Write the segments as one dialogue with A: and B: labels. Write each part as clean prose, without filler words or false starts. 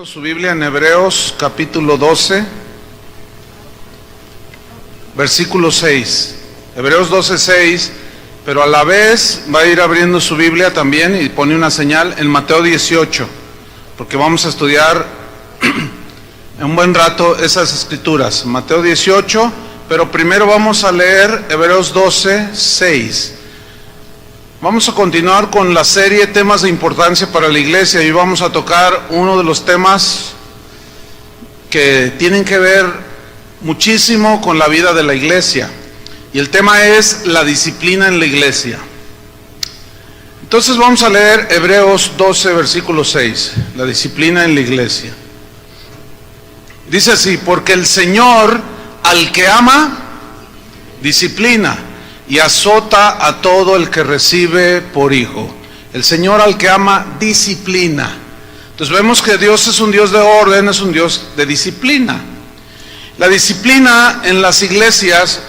A: Su Biblia en Hebreos capítulo 12, versículo 6. Hebreos 12, 6, pero a la vez va a ir abriendo su Biblia también y pone una señal en Mateo 18, porque vamos a estudiar en un buen rato esas escrituras. Mateo 18, pero primero vamos a leer Hebreos 12, 6. Vamos a continuar con la serie Temas de Importancia para la Iglesia y vamos a tocar uno de los temas que tienen que ver muchísimo con la vida de la iglesia. Y el tema es la disciplina en la iglesia. Entonces vamos a leer Hebreos 12, versículo 6, la disciplina en la iglesia. Dice así: porque el Señor al que ama, disciplina y azota a todo el que recibe por hijo. El Señor al que ama, disciplina. Entonces vemos que Dios es un Dios de orden, es un Dios de disciplina. La disciplina en las iglesias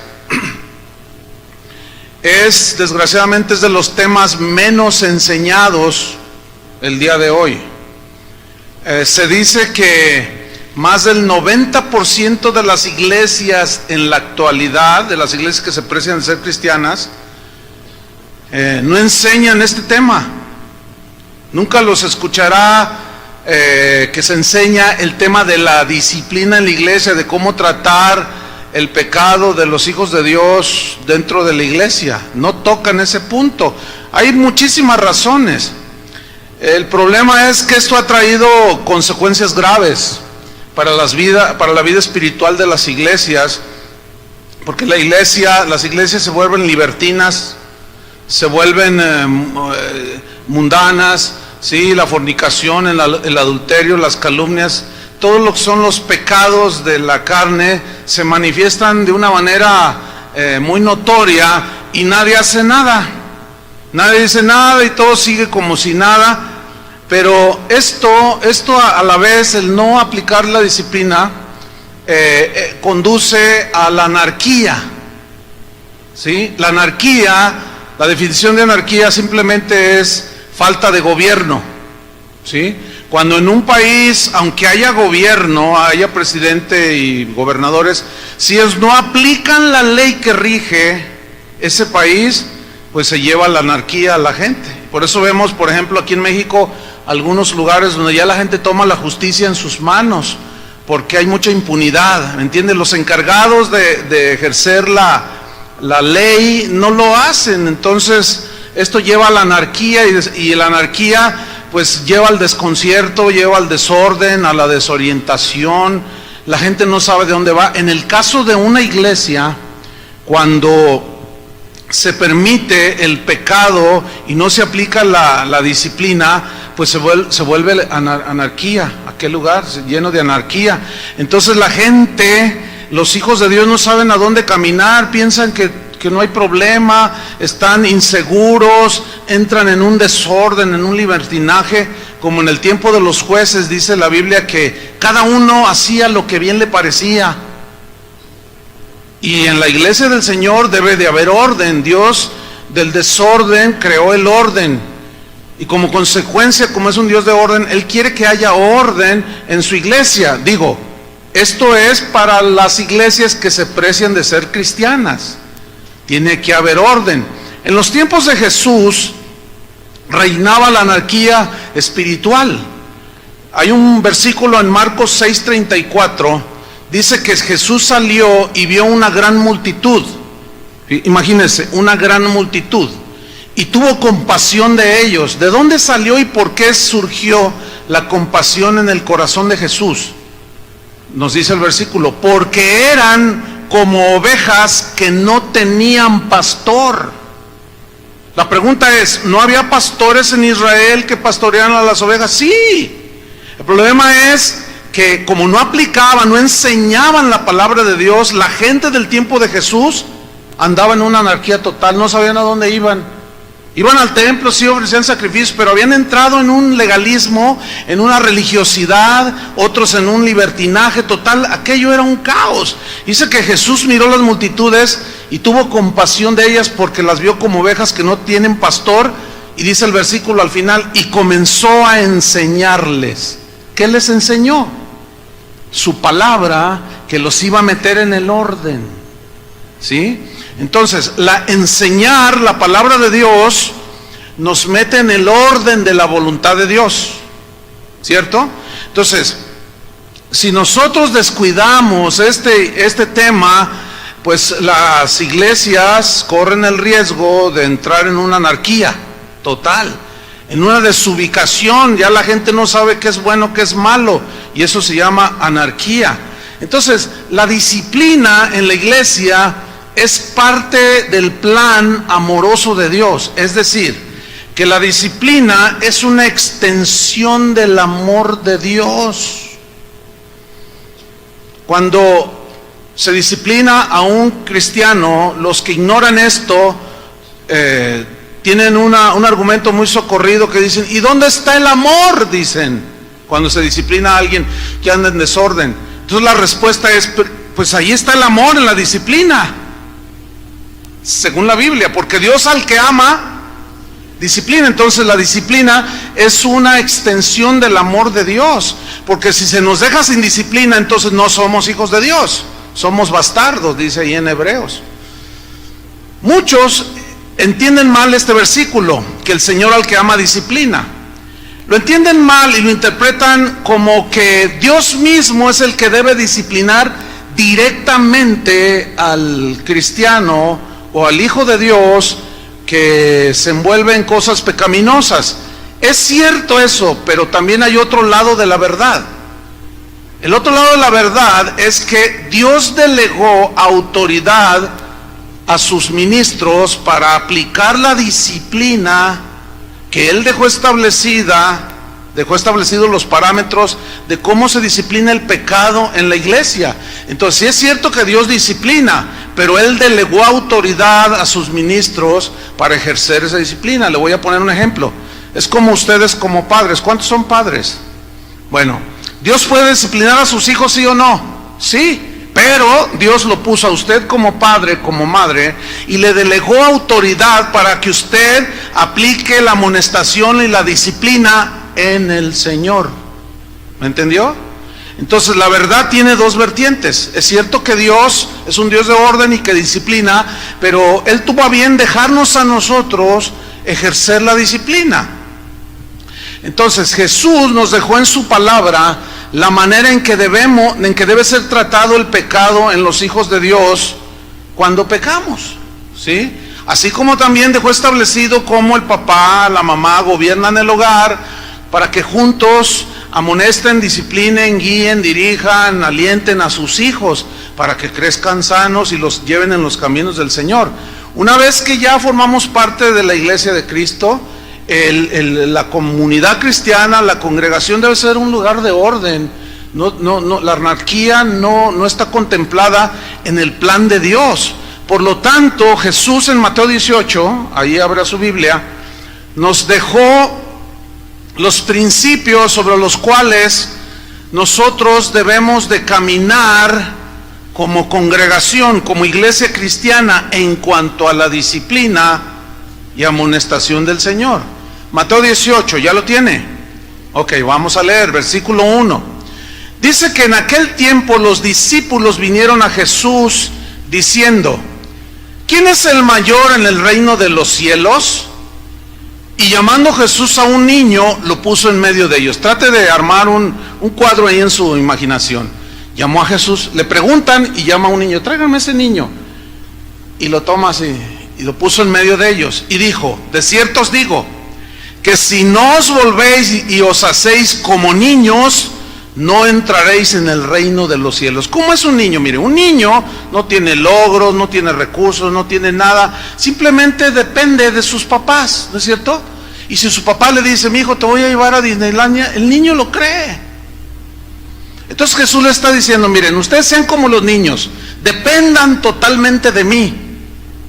A: desgraciadamente es de los temas menos enseñados el día de hoy. Se dice que más del 90% de las iglesias en la actualidad, de las iglesias que se precian de ser cristianas, no enseñan este tema. Nunca los escuchará que se enseña el tema de la disciplina en la iglesia, de cómo tratar el pecado de los hijos de Dios dentro de la iglesia. No tocan ese punto. Hay muchísimas razones. El problema es que esto ha traído consecuencias graves para la vida espiritual de las iglesias, porque las iglesias se vuelven libertinas, se vuelven mundanas, ¿sí? La fornicación, el adulterio, las calumnias, todo lo que son los pecados de la carne se manifiestan de una manera muy notoria y nadie hace nada, nadie dice nada y todo sigue como si nada. Pero esto a la vez, el no aplicar la disciplina, conduce a la anarquía, ¿sí? La anarquía, la definición de anarquía simplemente es falta de gobierno, ¿sí? Cuando en un país, aunque haya gobierno, haya presidente y gobernadores, si ellos no aplican la ley que rige ese país, pues se lleva la anarquía a la gente. Por eso vemos, por ejemplo, aquí en México, algunos lugares donde ya la gente toma la justicia en sus manos, porque hay mucha impunidad, ¿me entiendes? Los encargados de ejercer la ley no lo hacen. Entonces esto lleva a la anarquía y la anarquía pues lleva al desconcierto, lleva al desorden, a la desorientación. La gente no sabe de dónde va. En el caso de una iglesia, cuando se permite el pecado y no se aplica la disciplina, pues se vuelve anarquía, aquel lugar lleno de anarquía. Entonces la gente, los hijos de Dios no saben a dónde caminar, piensan que no hay problema, están inseguros, entran en un desorden, en un libertinaje, como en el tiempo de los jueces. Dice la Biblia que cada uno hacía lo que bien le parecía. Y en la iglesia del Señor debe de haber orden. Dios del desorden creó el orden. Y como consecuencia, como es un Dios de orden, Él quiere que haya orden en su iglesia. Digo, esto es para las iglesias que se precian de ser cristianas. Tiene que haber orden. En los tiempos de Jesús reinaba la anarquía espiritual. Hay un versículo en Marcos 6:34. Dice que Jesús salió y vio una gran multitud. Imagínense, una gran multitud. Y tuvo compasión de ellos. ¿De dónde salió y por qué surgió la compasión en el corazón de Jesús? Nos dice el versículo: porque eran como ovejas que no tenían pastor. La pregunta es, ¿no había pastores en Israel que pastorearan a las ovejas? Sí. El problema es que como no aplicaban, no enseñaban la palabra de Dios, la gente del tiempo de Jesús andaba en una anarquía total, no sabían a dónde iban. Iban al templo, sí ofrecían sacrificios, pero habían entrado en un legalismo, en una religiosidad, otros en un libertinaje total. Aquello era un caos. Dice que Jesús miró las multitudes y tuvo compasión de ellas porque las vio como ovejas que no tienen pastor. Y dice el versículo al final, y comenzó a enseñarles. ¿Qué ¿qué les enseñó? Su palabra, que los iba a meter en el orden, ¿sí? Entonces, enseñar la palabra de Dios nos mete en el orden de la voluntad de Dios, ¿cierto? Entonces, si nosotros descuidamos este tema, pues las iglesias corren el riesgo de entrar en una anarquía total, en una desubicación. Ya la gente no sabe qué es bueno, qué es malo, y eso se llama anarquía. Entonces, la disciplina en la iglesia es parte del plan amoroso de Dios. Es decir, que la disciplina es una extensión del amor de Dios. Cuando se disciplina a un cristiano, los que ignoran esto tienen un argumento muy socorrido que dicen: ¿y dónde está el amor? Dicen, cuando se disciplina a alguien que anda en desorden. Entonces la respuesta es: pues ahí está el amor, en la disciplina, según la Biblia, porque Dios al que ama disciplina. Entonces la disciplina es una extensión del amor de Dios, porque si se nos deja sin disciplina, entonces no somos hijos de Dios, somos bastardos, dice ahí en Hebreos. Muchos entienden mal este versículo, que el Señor al que ama disciplina. Lo entienden mal y lo interpretan como que Dios mismo es el que debe disciplinar directamente al cristiano o al hijo de Dios que se envuelve en cosas pecaminosas. Es cierto eso, pero también hay otro lado de la verdad. El otro lado de la verdad es que Dios delegó autoridad a sus ministros para aplicar la disciplina que Él dejó establecidos los parámetros de cómo se disciplina el pecado en la iglesia. Entonces, sí es cierto que Dios disciplina, pero Él delegó autoridad a sus ministros para ejercer esa disciplina. Le voy a poner un ejemplo. Es como ustedes como padres. ¿Cuántos son padres? Bueno, ¿Dios puede disciplinar a sus hijos, sí o no? Sí. Pero Dios lo puso a usted como padre, como madre, y le delegó autoridad para que usted aplique la amonestación y la disciplina en el Señor. ¿Me entendió? Entonces la verdad tiene dos vertientes. Es cierto que Dios es un Dios de orden y que disciplina, pero Él tuvo a bien dejarnos a nosotros ejercer la disciplina. Entonces Jesús nos dejó en su palabra la manera en que debe ser tratado el pecado en los hijos de Dios cuando pecamos, ¿sí? Así como también dejó establecido cómo el papá, la mamá gobiernan el hogar para que juntos amonesten, disciplinen, guíen, dirijan, alienten a sus hijos para que crezcan sanos y los lleven en los caminos del Señor. Una vez que ya formamos parte de la iglesia de Cristo, la comunidad cristiana, la congregación debe ser un lugar de orden. La anarquía no está contemplada en el plan de Dios. Por lo tanto, Jesús en Mateo 18, ahí abra su Biblia, nos dejó los principios sobre los cuales nosotros debemos de caminar como congregación, como iglesia cristiana, en cuanto a la disciplina y amonestación del Señor. Mateo 18, ¿ya lo tiene? Ok, vamos a leer, versículo 1. Dice que en aquel tiempo los discípulos vinieron a Jesús diciendo: ¿quién es el mayor en el reino de los cielos? Y llamando Jesús a un niño, lo puso en medio de ellos. Trate de armar un cuadro ahí en su imaginación. Llamó a Jesús, le preguntan y llama a un niño: tráiganme ese niño. Y lo toma así, y lo puso en medio de ellos. Y dijo: de cierto os digo, que si no os volvéis y os hacéis como niños, no entraréis en el reino de los cielos. ¿Cómo es un niño? Mire, un niño no tiene logros, no tiene recursos, no tiene nada, simplemente depende de sus papás, ¿no es cierto? Y si su papá le dice: mi hijo, te voy a llevar a Disneylandia, el niño lo cree. Entonces Jesús le está diciendo: miren, ustedes sean como los niños, dependan totalmente de mí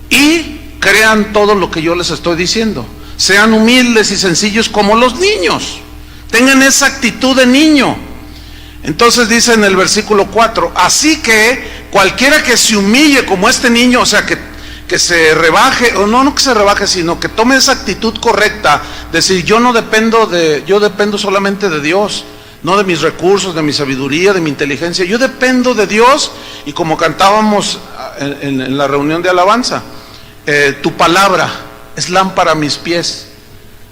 A: y crean todo lo que yo les estoy diciendo. Sean humildes y sencillos como los niños, tengan esa actitud de niño. Entonces dice en el versículo 4: así que cualquiera que se humille como este niño, o sea, que se rebaje, o no que se rebaje, sino que tome esa actitud correcta, decir: yo dependo solamente de Dios, no de mis recursos, de mi sabiduría, de mi inteligencia. Yo dependo de Dios, y como cantábamos en la reunión de alabanza, tu palabra es lámpara a mis pies.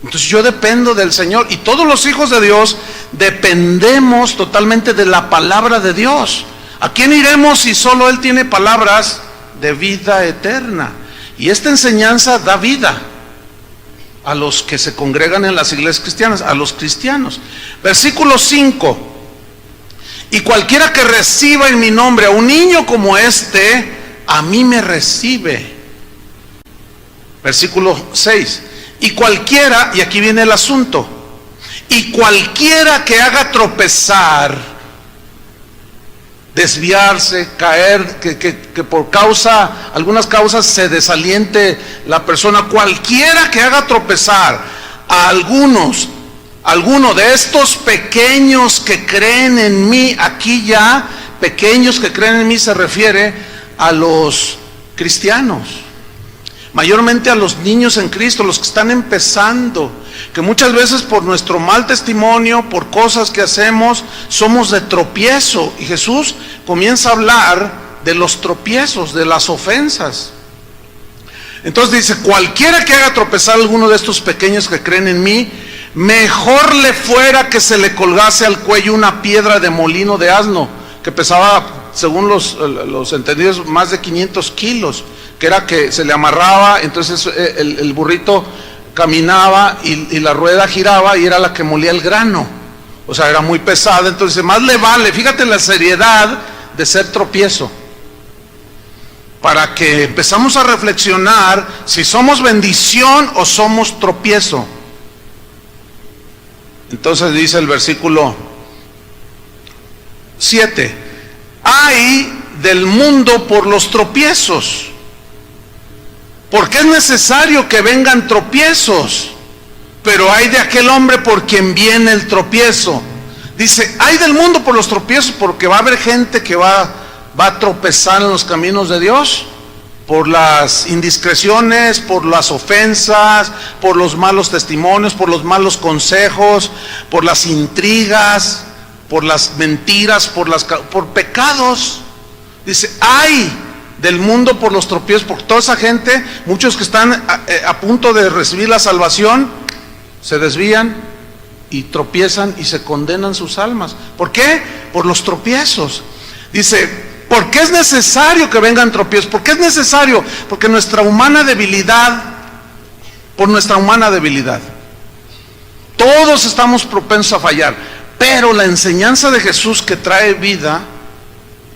A: Entonces yo dependo del Señor, y todos los hijos de Dios dependemos totalmente de la palabra de Dios. ¿A quién iremos si solo Él tiene palabras de vida eterna? Y esta enseñanza da vida a los que se congregan en las iglesias cristianas, a los cristianos. Versículo 5: y cualquiera que reciba en mi nombre a un niño como este, a mí me recibe. Versículo 6: y cualquiera, y aquí viene el asunto, y cualquiera que haga tropezar, desviarse, caer, que por algunas causas se desaliente la persona, cualquiera que haga tropezar a alguno de estos pequeños que creen en mí, aquí ya, pequeños que creen en mí se refiere a los cristianos, mayormente a los niños en Cristo, los que están empezando, que muchas veces por nuestro mal testimonio, por cosas que hacemos, somos de tropiezo. Y Jesús comienza a hablar de los tropiezos, de las ofensas. Entonces dice: cualquiera que haga tropezar a alguno de estos pequeños que creen en mí, mejor le fuera que se le colgase al cuello una piedra de molino de asno, que pesaba, según los entendidos, más de 500 kilos, que era que se le amarraba, entonces el burrito caminaba y la rueda giraba y era la que molía el grano. O sea, era muy pesada. Entonces más le vale, fíjate la seriedad de ser tropiezo, para que empezamos a reflexionar si somos bendición o somos tropiezo. Entonces dice el versículo 7: ay del mundo por los tropiezos, porque es necesario que vengan tropiezos, pero hay de aquel hombre por quien viene el tropiezo. Dice: hay del mundo por los tropiezos, porque va a haber gente que va a tropezar en los caminos de Dios, por las indiscreciones, por las ofensas, por los malos testimonios, por los malos consejos, por las intrigas, por las mentiras, por pecados. Dice: ay del mundo por los tropiezos, por toda esa gente. Muchos que están a punto de recibir la salvación se desvían y tropiezan y se condenan sus almas. ¿Por qué? Por los tropiezos. Dice: ¿por qué es necesario que vengan tropiezos? ¿Por qué es necesario? Porque por nuestra humana debilidad, todos estamos propensos a fallar, pero la enseñanza de Jesús, que trae vida,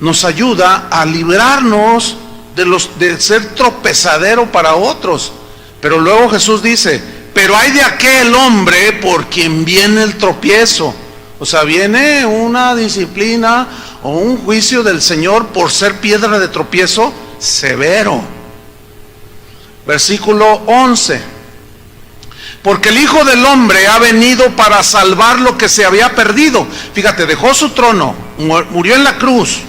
A: nos ayuda a librarnos de ser tropezadero para otros. Pero luego Jesús dice: pero hay de aquel hombre por quien viene el tropiezo. O sea, viene una disciplina o un juicio del Señor por ser piedra de tropiezo severo. Versículo 11: porque el Hijo del Hombre ha venido para salvar lo que se había perdido. Fíjate, dejó su trono, murió en la cruz,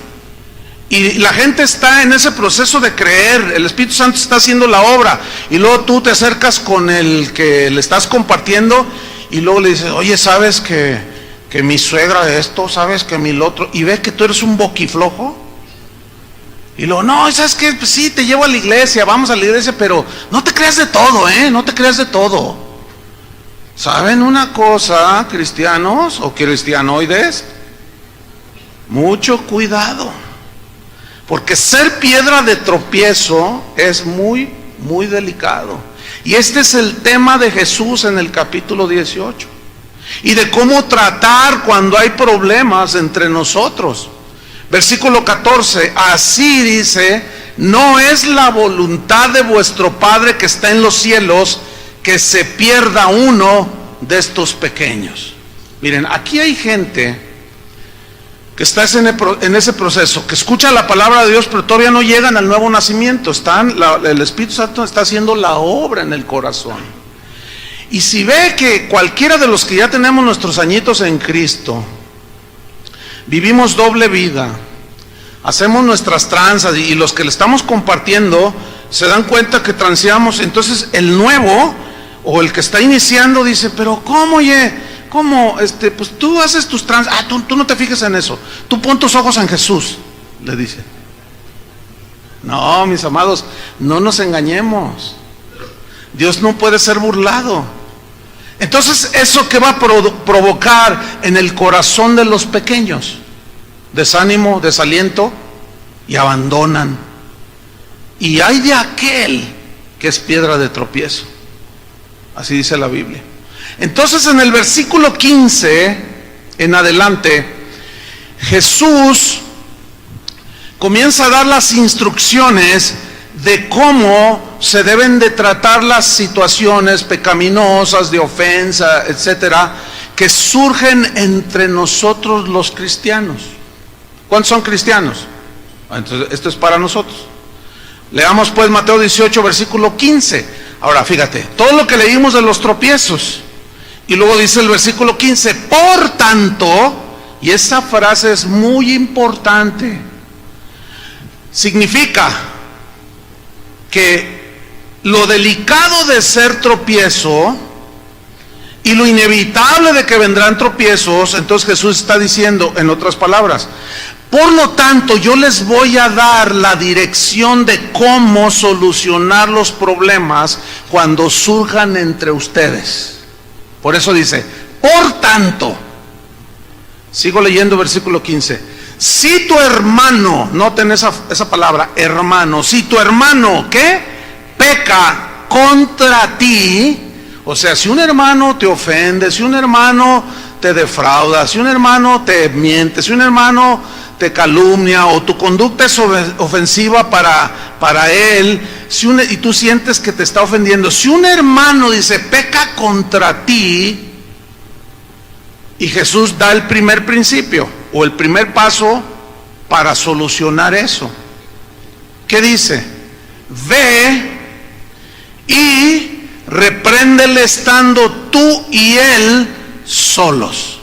A: y la gente está en ese proceso de creer. El Espíritu Santo está haciendo la obra, y luego tú te acercas con el que le estás compartiendo, y luego le dices: oye, ¿sabes que mi suegra esto? ¿Sabes que mi lo otro? Y ves que tú eres un boquiflojo, y luego: no, ¿sabes qué? Pues sí, te llevo a la iglesia, vamos a la iglesia, pero no te creas de todo, no te creas de todo. ¿Saben una cosa, cristianos o cristianoides? Mucho cuidado, porque ser piedra de tropiezo es muy, muy delicado. Y este es el tema de Jesús en el capítulo 18, y de cómo tratar cuando hay problemas entre nosotros. Versículo 14: así dice: no es la voluntad de vuestro Padre que está en los cielos que se pierda uno de estos pequeños. Miren, aquí hay gente que está en ese proceso, que escucha la palabra de Dios, pero todavía no llegan al nuevo nacimiento. El Espíritu Santo está haciendo la obra en el corazón. Y si ve que cualquiera de los que ya tenemos nuestros añitos en Cristo, vivimos doble vida, hacemos nuestras tranzas, y los que le estamos compartiendo se dan cuenta que transeamos, entonces el nuevo o el que está iniciando dice: pero ¿cómo ¿cómo? Pues tú haces tus trans, tú no te fijes en eso, tú pon tus ojos en Jesús, le dice. No, mis amados, no nos engañemos. Dios no puede ser burlado. Entonces, ¿eso qué va a provocar en el corazón de los pequeños? Desánimo, desaliento, y abandonan. Y hay de aquel que es piedra de tropiezo. Así dice la Biblia. Entonces, en el versículo 15 en adelante, Jesús comienza a dar las instrucciones de cómo se deben de tratar las situaciones pecaminosas, de ofensa, etcétera, que surgen entre nosotros los cristianos. ¿Cuántos son cristianos? Entonces, esto es para nosotros. Leamos pues Mateo 18, versículo 15. Ahora, fíjate, todo lo que leímos de los tropiezos, y luego dice el versículo 15, por tanto, y esa frase es muy importante, significa que lo delicado de ser tropiezo y lo inevitable de que vendrán tropiezos, entonces Jesús está diciendo, en otras palabras, por lo tanto yo les voy a dar la dirección de cómo solucionar los problemas cuando surjan entre ustedes. Por eso dice, por tanto, sigo leyendo versículo 15, si tu hermano, noten esa palabra, hermano, si tu hermano, ¿qué? Peca contra ti, o sea, si un hermano te ofende, si un hermano te defrauda, si un hermano te miente, si un hermano te calumnia o tu conducta es ofensiva para él, y tú sientes que te está ofendiendo, si un hermano dice, peca contra ti, y Jesús da el primer principio o el primer paso para solucionar eso. ¿Qué dice? Ve y repréndele estando tú y él solos.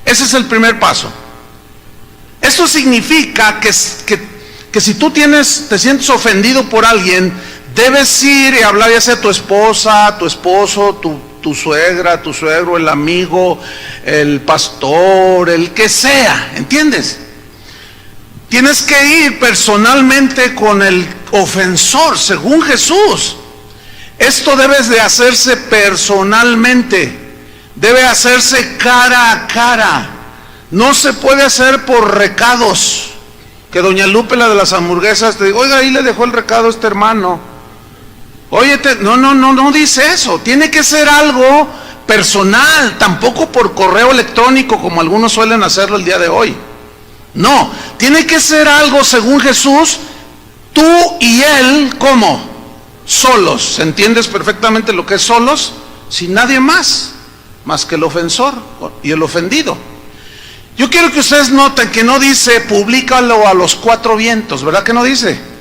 A: Ese es el primer paso. Esto significa que si tú te sientes ofendido por alguien, debes ir y hablar ya sea a tu esposa, tu esposo, tu suegra, tu suegro, el amigo, el pastor, el que sea, ¿entiendes? Tienes que ir personalmente con el ofensor, según Jesús. Esto debe de hacerse personalmente, debe hacerse cara a cara. No se puede hacer por recados. Que doña Lupe, la de las hamburguesas, te diga, oiga, ahí le dejó el recado a este hermano. Oye, no dice eso. Tiene que ser algo personal, tampoco por correo electrónico como algunos suelen hacerlo el día de hoy. No, tiene que ser algo según Jesús, tú y él, ¿cómo? Solos. ¿Entiendes perfectamente lo que es solos? Sin nadie más que el ofensor y el ofendido. Yo quiero que ustedes noten que no dice públicalo a los cuatro vientos, ¿verdad que no dice?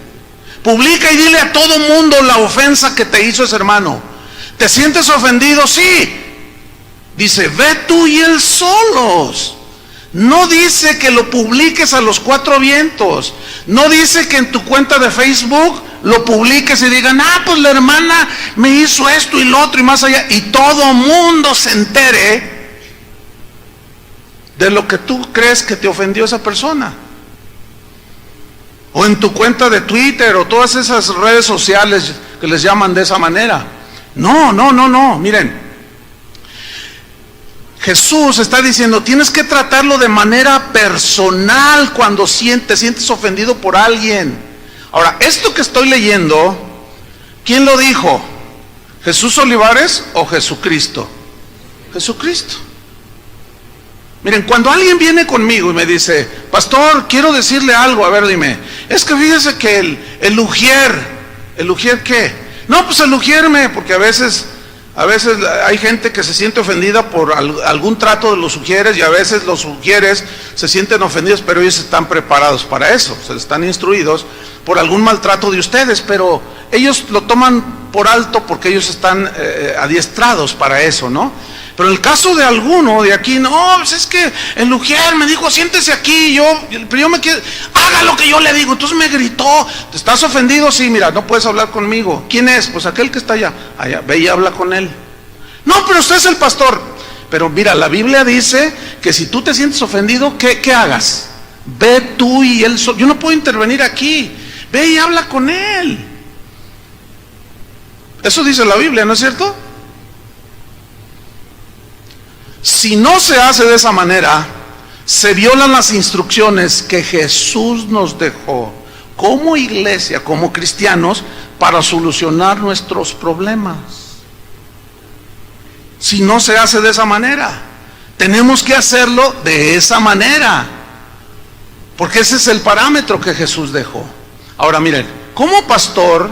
A: Publica y dile a todo mundo la ofensa que te hizo ese hermano. ¿Te sientes ofendido? Sí. Dice, ve tú y él solos. No dice que lo publiques a los cuatro vientos. No dice que en tu cuenta de Facebook lo publiques y digan, pues la hermana me hizo esto y lo otro y más allá. Y todo mundo se entere de lo que tú crees que te ofendió esa persona. O en tu cuenta de Twitter o todas esas redes sociales que les llaman de esa manera. No, miren. Jesús está diciendo, tienes que tratarlo de manera personal cuando te sientes ofendido por alguien. Ahora, esto que estoy leyendo, ¿quién lo dijo? ¿Jesús Olivares o Jesucristo? Jesucristo. Miren, cuando alguien viene conmigo y me dice, pastor, quiero decirle algo, a ver, dime, es que fíjese que el ujier, ¿qué? No, pues el ujierme, porque a veces hay gente que se siente ofendida por algún trato de los ujieres, y a veces los ujieres se sienten ofendidos, pero ellos están preparados para eso, se están instruidos por algún maltrato de ustedes, pero ellos lo toman por alto porque ellos están adiestrados para eso, ¿no? Pero en el caso de alguno de aquí, no, pues es que el ujier me dijo, siéntese aquí, pero yo me quiero, haga lo que yo le digo. Entonces me gritó, ¿te estás ofendido? Sí, mira, no puedes hablar conmigo. ¿Quién es? Pues aquel que está allá, ve y habla con él. No, pero usted es el pastor. Pero mira, la Biblia dice que si tú te sientes ofendido, ¿qué hagas? Ve tú y él solo. Yo no puedo intervenir aquí. Ve y habla con él. Eso dice la Biblia, ¿no es cierto? Si no se hace de esa manera, se violan las instrucciones que Jesús nos dejó como iglesia, como cristianos, para solucionar nuestros problemas. Si no se hace de esa manera, tenemos que hacerlo de esa manera, porque ese es el parámetro que Jesús dejó. Ahora miren, como pastor,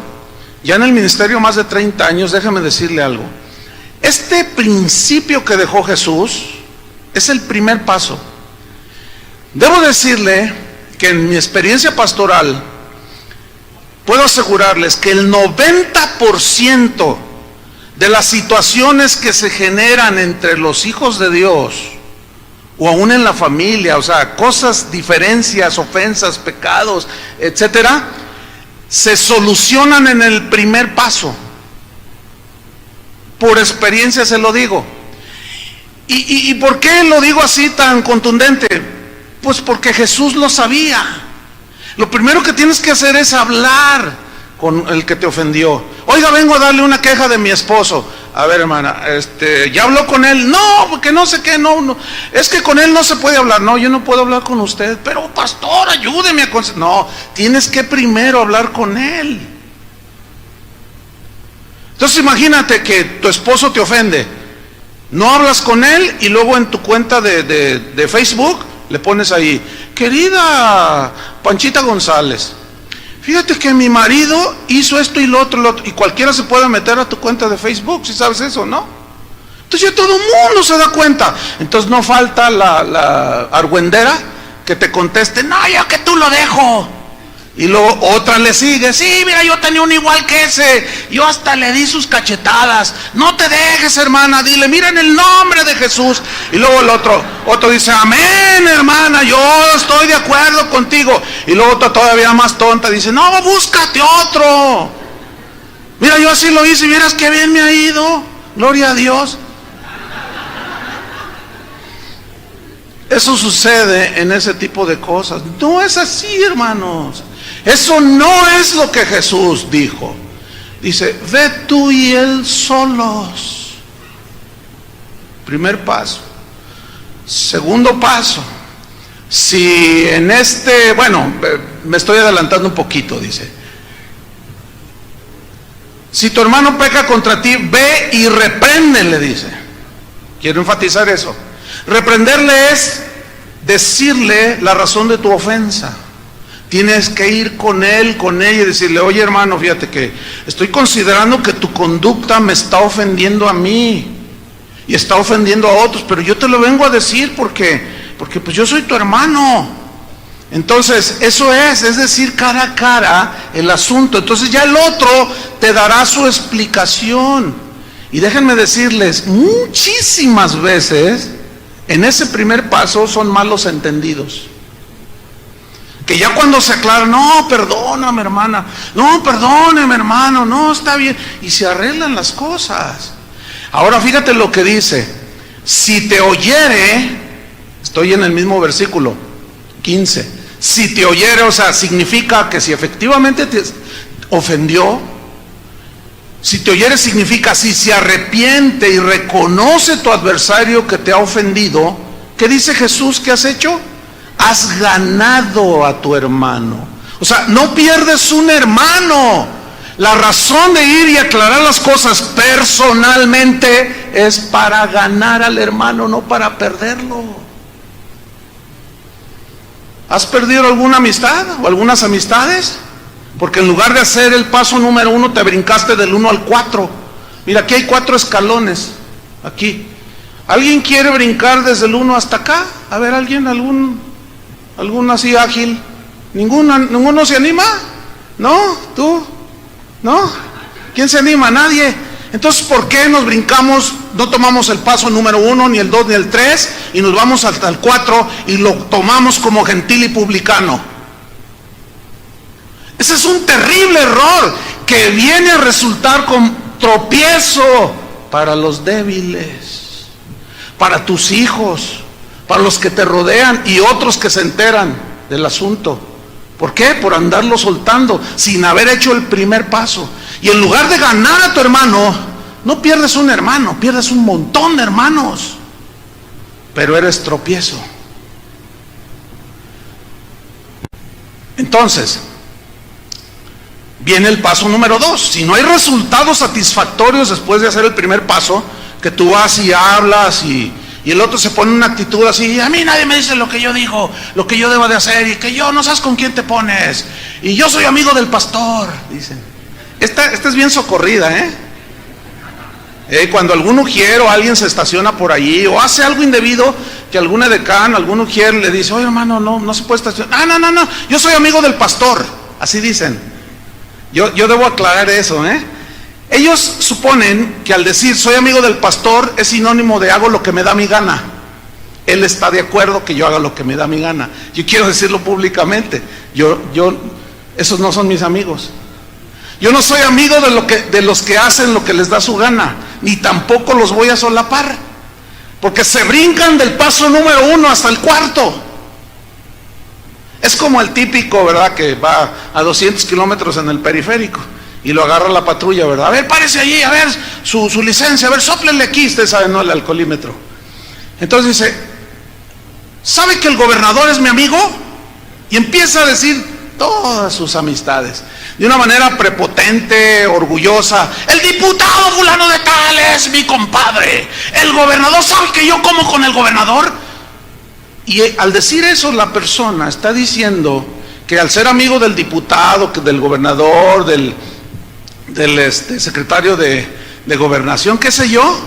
A: ya en el ministerio más de 30 años, déjame decirle algo. Este principio que dejó Jesús es el primer paso. Debo decirle que en mi experiencia pastoral, puedo asegurarles que el 90% de las situaciones que se generan entre los hijos de Dios, o aún en la familia, o sea, cosas, diferencias, ofensas, pecados, etcétera, se solucionan en el primer paso. Por experiencia se lo digo. ¿Y por qué lo digo así tan contundente? Pues porque Jesús lo sabía. Lo primero que tienes que hacer es hablar con el que te ofendió. Oiga, vengo a darle una queja de mi esposo. A ver, hermana, ¿ya habló con él? No, porque no sé qué, no. Es que con él no se puede hablar. No, yo no puedo hablar con usted. Pero pastor, ayúdeme a aconsejar. No, tienes que primero hablar con él. Entonces imagínate que tu esposo te ofende. No hablas con él y luego en tu cuenta de Facebook le pones ahí: querida Panchita González, fíjate que mi marido hizo esto y lo otro, y cualquiera se puede meter a tu cuenta de Facebook, si sabes eso, ¿no? Entonces ya todo el mundo se da cuenta. Entonces no falta la argüendera que te conteste: no, yo que tú lo dejo. Y luego otra le sigue: sí, mira, yo tenía uno igual que ese, yo hasta le di sus cachetadas. No te dejes, hermana, dile: mira, en el nombre de Jesús. Y luego el otro dice: amén, hermana, yo estoy de acuerdo contigo. Y luego otra todavía más tonta dice: no, búscate otro. Mira, yo así lo hice y vieras qué bien me ha ido, gloria a Dios. Eso sucede en ese tipo de cosas. No es así, hermanos. Eso no es lo que Jesús dijo. Dice: ve tú y él solos. Primer paso. Segundo paso. Si en me estoy adelantando un poquito, dice: si tu hermano peca contra ti, ve y repréndele, dice. Quiero enfatizar eso. Reprenderle es decirle la razón de tu ofensa. Tienes que ir con él, con ella, y decirle: oye, hermano, fíjate que estoy considerando que tu conducta me está ofendiendo a mí y está ofendiendo a otros, pero yo te lo vengo a decir porque pues yo soy tu hermano. Entonces eso es decir, cara a cara el asunto. Entonces ya el otro te dará su explicación. Y déjenme decirles, muchísimas veces en ese primer paso son malos entendidos, que ya cuando se aclara: no, perdóname, hermana, no, perdóneme, hermano, no, está bien, y se arreglan las cosas. Ahora fíjate lo que dice: si te oyere, estoy en el mismo versículo 15, si te oyere, o sea, significa que si efectivamente te ofendió, si te oyere significa si se arrepiente y reconoce tu adversario que te ha ofendido. ¿Qué dice Jesús que has hecho? Has ganado a tu hermano. O sea, no pierdes un hermano. La razón de ir y aclarar las cosas personalmente es para ganar al hermano, no para perderlo. ¿Has perdido alguna amistad o algunas amistades? Porque en lugar de hacer el paso número 1, te brincaste del 1 al 4. Mira, aquí hay 4 escalones. Aquí. ¿Alguien quiere brincar desde el 1 hasta acá? A ver, ¿alguien? ¿Algún así ágil? ¿Ninguno se anima? ¿No? ¿Tú? ¿No? ¿Quién se anima? Nadie. Entonces, ¿por qué nos brincamos? No tomamos el paso número 1, ni el 2, ni el 3, y nos vamos hasta el 4 y lo tomamos como gentil y publicano. Ese es un terrible error que viene a resultar con tropiezo para los débiles. para tus hijos, para los que te rodean y otros que se enteran del asunto. ¿Por qué? Por andarlo soltando sin haber hecho el primer paso. Y en lugar de ganar a tu hermano, no pierdes un hermano, pierdes un montón de hermanos, pero eres tropiezo. Entonces, viene el paso número 2. Si no hay resultados satisfactorios después de hacer el primer paso, que tú vas y hablas y el otro se pone una actitud así, a mí nadie me dice lo que yo digo, lo que yo debo de hacer, y que yo no sabes con quién te pones, y yo soy amigo del pastor, dicen. Esta es bien socorrida, cuando algún ujier o alguien se estaciona por allí, o hace algo indebido, que algún edecán, algún ujier le dice, oye hermano, no se puede estacionar, no, yo soy amigo del pastor, así dicen. Yo debo aclarar eso, Ellos suponen que al decir soy amigo del pastor es sinónimo de hago lo que me da mi gana. Él está de acuerdo que yo haga lo que me da mi gana. Yo quiero decirlo públicamente. Esos no son mis amigos. Yo no soy amigo de los que hacen lo que les da su gana, ni tampoco los voy a solapar, porque se brincan del paso número 1 hasta el 4. Es como el típico, ¿verdad?, que va a 200 kilómetros en el periférico y lo agarra la patrulla, ¿verdad? A ver, párese allí, a ver su licencia, a ver, sóplele aquí, usted sabe, ¿no?, el alcoholímetro. Entonces dice, ¿sabe que el gobernador es mi amigo? Y empieza a decir todas sus amistades, de una manera prepotente, orgullosa. El diputado fulano de tal es mi compadre. El gobernador, ¿sabe que yo como con el gobernador? Y al decir eso, la persona está diciendo que al ser amigo del diputado, del gobernador, del secretario de gobernación, qué sé yo,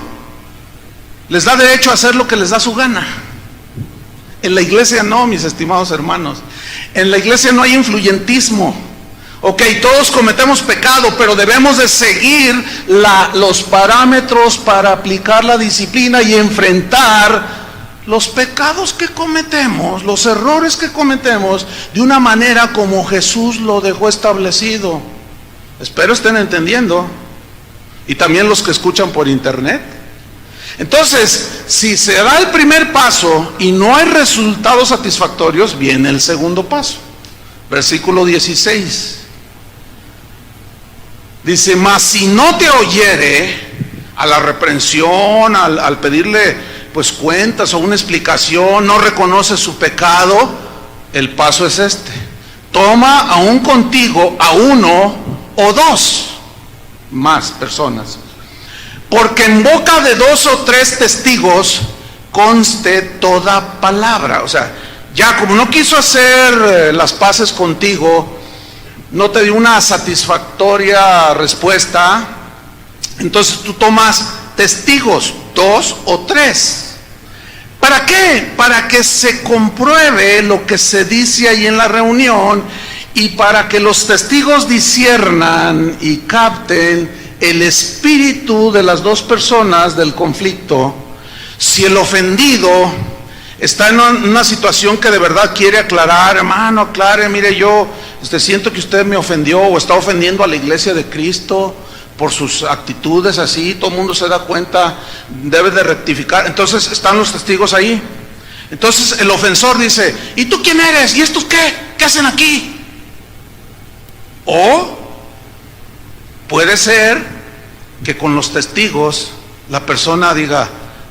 A: les da derecho a hacer lo que les da su gana. En la iglesia no, mis estimados hermanos. En la iglesia no hay influyentismo. Ok, todos cometemos pecado, pero debemos de seguir los parámetros para aplicar la disciplina y enfrentar los pecados que cometemos, los errores que cometemos, de una manera como Jesús lo dejó establecido. Espero estén entendiendo. Y también los que escuchan por internet. Entonces, si se da el primer paso y no hay resultados satisfactorios, viene el segundo paso. Versículo 16. Dice, mas si no te oyere a la reprensión, al pedirle pues cuentas o una explicación, no reconoce su pecado, el paso es este: toma aún contigo a 1 o 2 más personas, porque en boca de 2 o 3 testigos conste toda palabra. O sea, ya como no quiso hacer las paces contigo, no te dio una satisfactoria respuesta, entonces tú tomas testigos, 2 o 3. ¿Para qué? Para que se compruebe lo que se dice ahí en la reunión y para que los testigos disciernan y capten el espíritu de las 2 personas del conflicto. Si el ofendido está en una situación que de verdad quiere aclarar, hermano, aclare, mire, yo siento que usted me ofendió o está ofendiendo a la iglesia de Cristo por sus actitudes así, todo el mundo se da cuenta, debe de rectificar. Entonces están los testigos ahí. Entonces el ofensor dice, ¿y tú quién eres? ¿Y estos qué? ¿Qué hacen aquí? O puede ser que con los testigos la persona diga,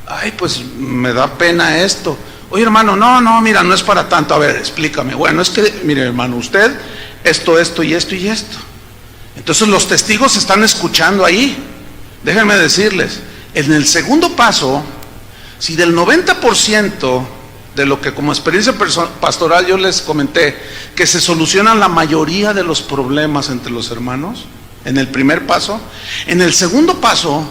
A: ay, pues me da pena esto. Oye, hermano, no, mira, no es para tanto. A ver, explícame. Bueno, es que, mire, hermano, usted, esto y esto y esto. Entonces los testigos están escuchando ahí. Déjenme decirles, en el segundo paso, si del 90% de lo que como experiencia pastoral yo les comenté, que se solucionan la mayoría de los problemas entre los hermanos, en el primer paso, en el segundo paso,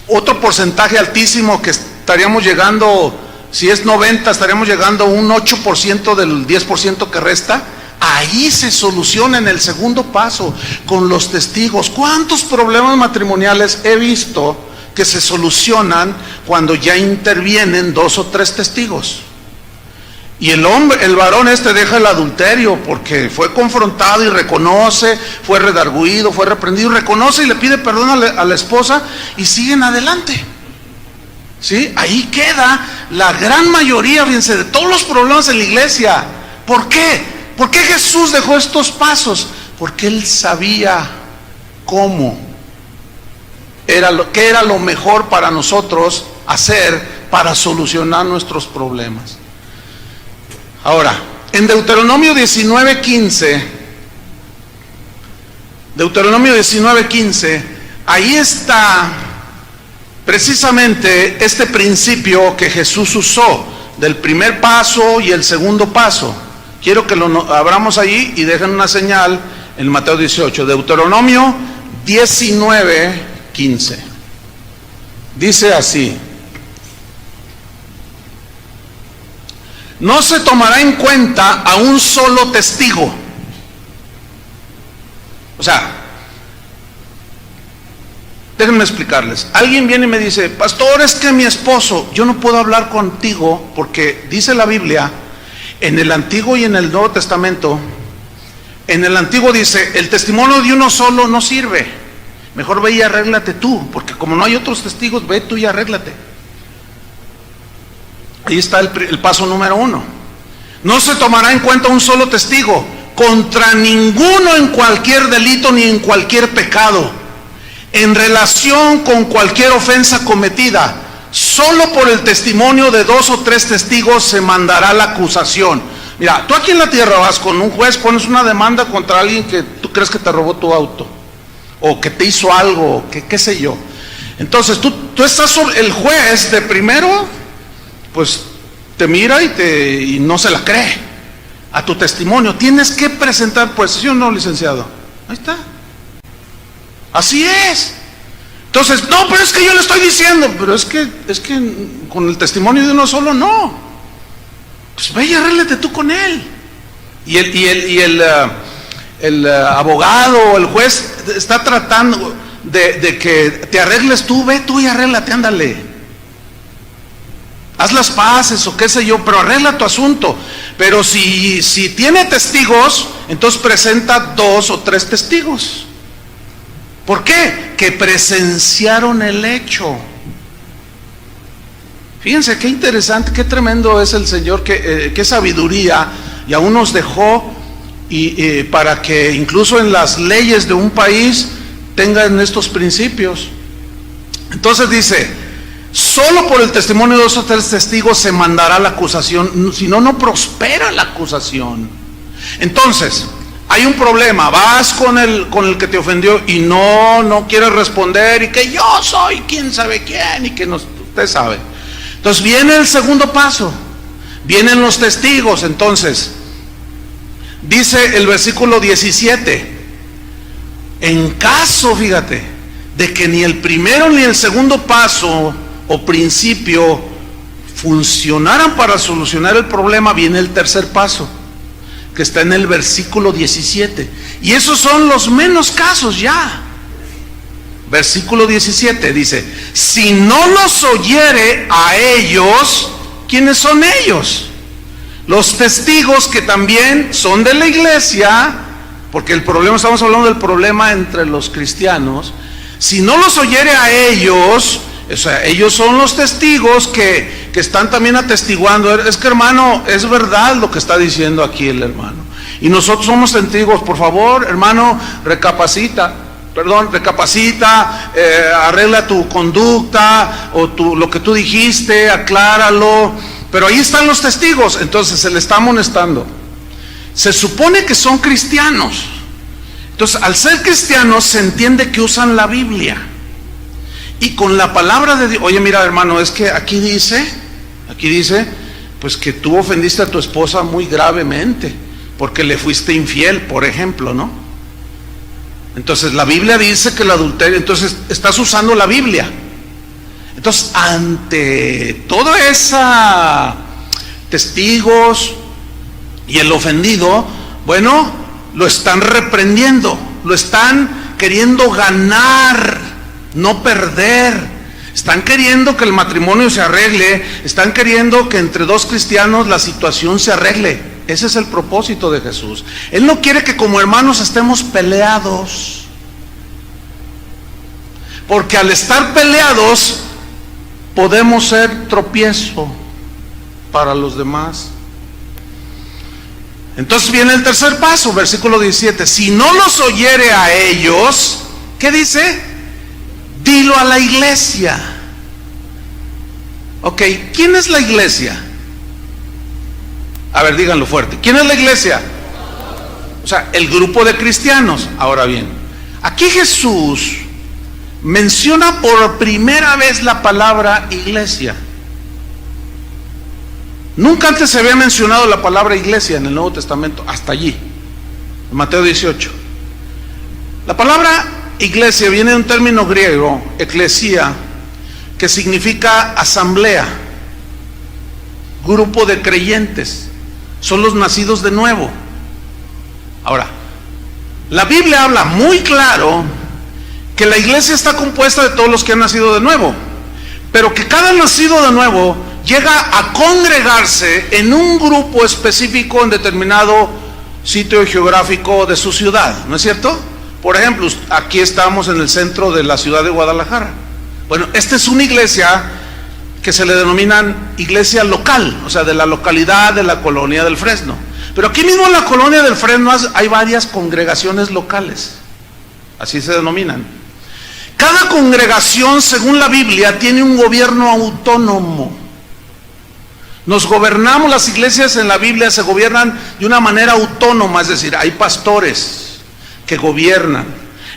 A: otro porcentaje altísimo que estaríamos llegando, si es 90, estaríamos llegando a un 8% del 10% que resta. Ahí se soluciona en el segundo paso, con los testigos. ¿Cuántos problemas matrimoniales he visto que se solucionan cuando ya intervienen 2 o 3 testigos? Y el varón deja el adulterio porque fue confrontado y reconoce, fue redarguido, fue reprendido, reconoce y le pide perdón a la esposa y siguen adelante. ¿Sí? Ahí queda la gran mayoría, fíjense, de todos los problemas en la iglesia. ¿Por qué? ¿Por qué Jesús dejó estos pasos? Porque Él sabía cómo qué era lo mejor para nosotros hacer para solucionar nuestros problemas. Ahora, en Deuteronomio 19:15, ahí está precisamente este principio que Jesús usó del primer paso y el segundo paso. Quiero que lo abramos ahí y dejen una señal en Mateo 18. Deuteronomio 19:15. Dice así: no se tomará en cuenta a un solo testigo. O sea, déjenme explicarles. Alguien viene y me dice: pastor, es que mi esposo, yo no puedo hablar contigo porque dice la Biblia, en el Antiguo y en el Nuevo Testamento, en el Antiguo dice, el testimonio de uno solo no sirve, mejor ve y arréglate tú, porque como no hay otros testigos, ve tú y arréglate. Ahí está el paso número 1. No se tomará en cuenta un solo testigo contra ninguno en cualquier delito ni en cualquier pecado, en relación con cualquier ofensa cometida. Solo por el testimonio de 2 o 3 testigos se mandará la acusación. Mira, tú aquí en la tierra vas con un juez, pones una demanda contra alguien que tú crees que te robó tu auto, o que te hizo algo, que qué sé yo. Entonces tú estás sobre el juez de primero, pues te mira y no se la cree a tu testimonio. Tienes que presentar, pues, ¿sí o no, licenciado? Ahí está. Así es. Entonces, no, pero es que yo le estoy diciendo, pero es que con el testimonio de uno solo no. Pues ve y arréglate tú con él. Y el abogado o el juez está tratando de que te arregles tú, ve tú y arréglate, ándale. Haz las paces o qué sé yo, pero arregla tu asunto. Pero si tiene testigos, entonces presenta 2 o 3 testigos. ¿Por qué? Que presenciaron el hecho. Fíjense qué interesante, qué tremendo es el Señor, qué sabiduría, y aún nos dejó para que incluso en las leyes de un país tengan estos principios. Entonces dice, solo por el testimonio de 2 o 3 testigos se mandará la acusación, si no, no prospera la acusación. Entonces, hay un problema, vas con el que te ofendió y no quieres responder, y que yo soy quién sabe quién, y que usted sabe. Entonces viene el segundo paso, vienen los testigos. Entonces dice el versículo 17, en caso, fíjate, de que ni el primero ni el segundo paso o principio funcionaran para solucionar el problema, viene el tercer paso, que está en el versículo 17, y esos son los menos casos ya. Versículo 17 dice, si no los oyere a ellos, ¿quiénes son ellos? Los testigos, que también son de la iglesia, porque el problema, estamos hablando del problema entre los cristianos. Si no los oyere a ellos, o sea, ellos son los testigos que están también atestiguando. Es que, hermano, es verdad lo que está diciendo aquí el hermano, y nosotros somos testigos. Por favor, hermano, recapacita, arregla tu conducta o lo que tú dijiste, acláralo. Pero ahí están los testigos. Entonces se le está amonestando. Se supone que son cristianos. Entonces, al ser cristianos, se entiende que usan la Biblia y con la palabra de Dios. Oye, mira, hermano, es que aquí dice pues que tú ofendiste a tu esposa muy gravemente porque le fuiste infiel, por ejemplo, ¿no? Entonces la Biblia dice que el adulterio, entonces estás usando la Biblia. Entonces, ante todo esa testigos y el ofendido, bueno, lo están reprendiendo, lo están queriendo ganar, no perder. Están queriendo que el matrimonio se arregle, están queriendo que entre 2 cristianos la situación se arregle. Ese es el propósito de Jesús. Él no quiere que como hermanos estemos peleados, porque al estar peleados podemos ser tropiezo para los demás. Entonces viene el tercer paso, versículo 17. Si no los oyere a ellos, ¿qué dice? Dilo a la iglesia. Ok, ¿quién es la iglesia? A ver, díganlo fuerte. ¿Quién es la iglesia? O sea, el grupo de cristianos. Ahora bien, aquí Jesús menciona por primera vez la palabra iglesia. Nunca antes se había mencionado la palabra iglesia en el Nuevo Testamento, hasta allí, en Mateo 18. La palabra iglesia viene de un término griego, eclesia, que significa asamblea, grupo de creyentes, son los nacidos de nuevo. Ahora, la Biblia habla muy claro que la iglesia está compuesta de todos los que han nacido de nuevo, pero que cada nacido de nuevo llega a congregarse en un grupo específico en determinado sitio geográfico de su ciudad, ¿no es cierto? Por ejemplo, aquí estamos en el centro de la ciudad de Guadalajara. Bueno, esta es una iglesia que se le denominan iglesia local, o sea, de la localidad de la colonia del Fresno. Pero aquí mismo en la colonia del Fresno hay varias congregaciones locales, así se denominan. Cada congregación, según la Biblia, tiene un gobierno autónomo. Nos gobernamos, las iglesias en la Biblia se gobiernan de una manera autónoma, es decir, hay pastores que gobiernan.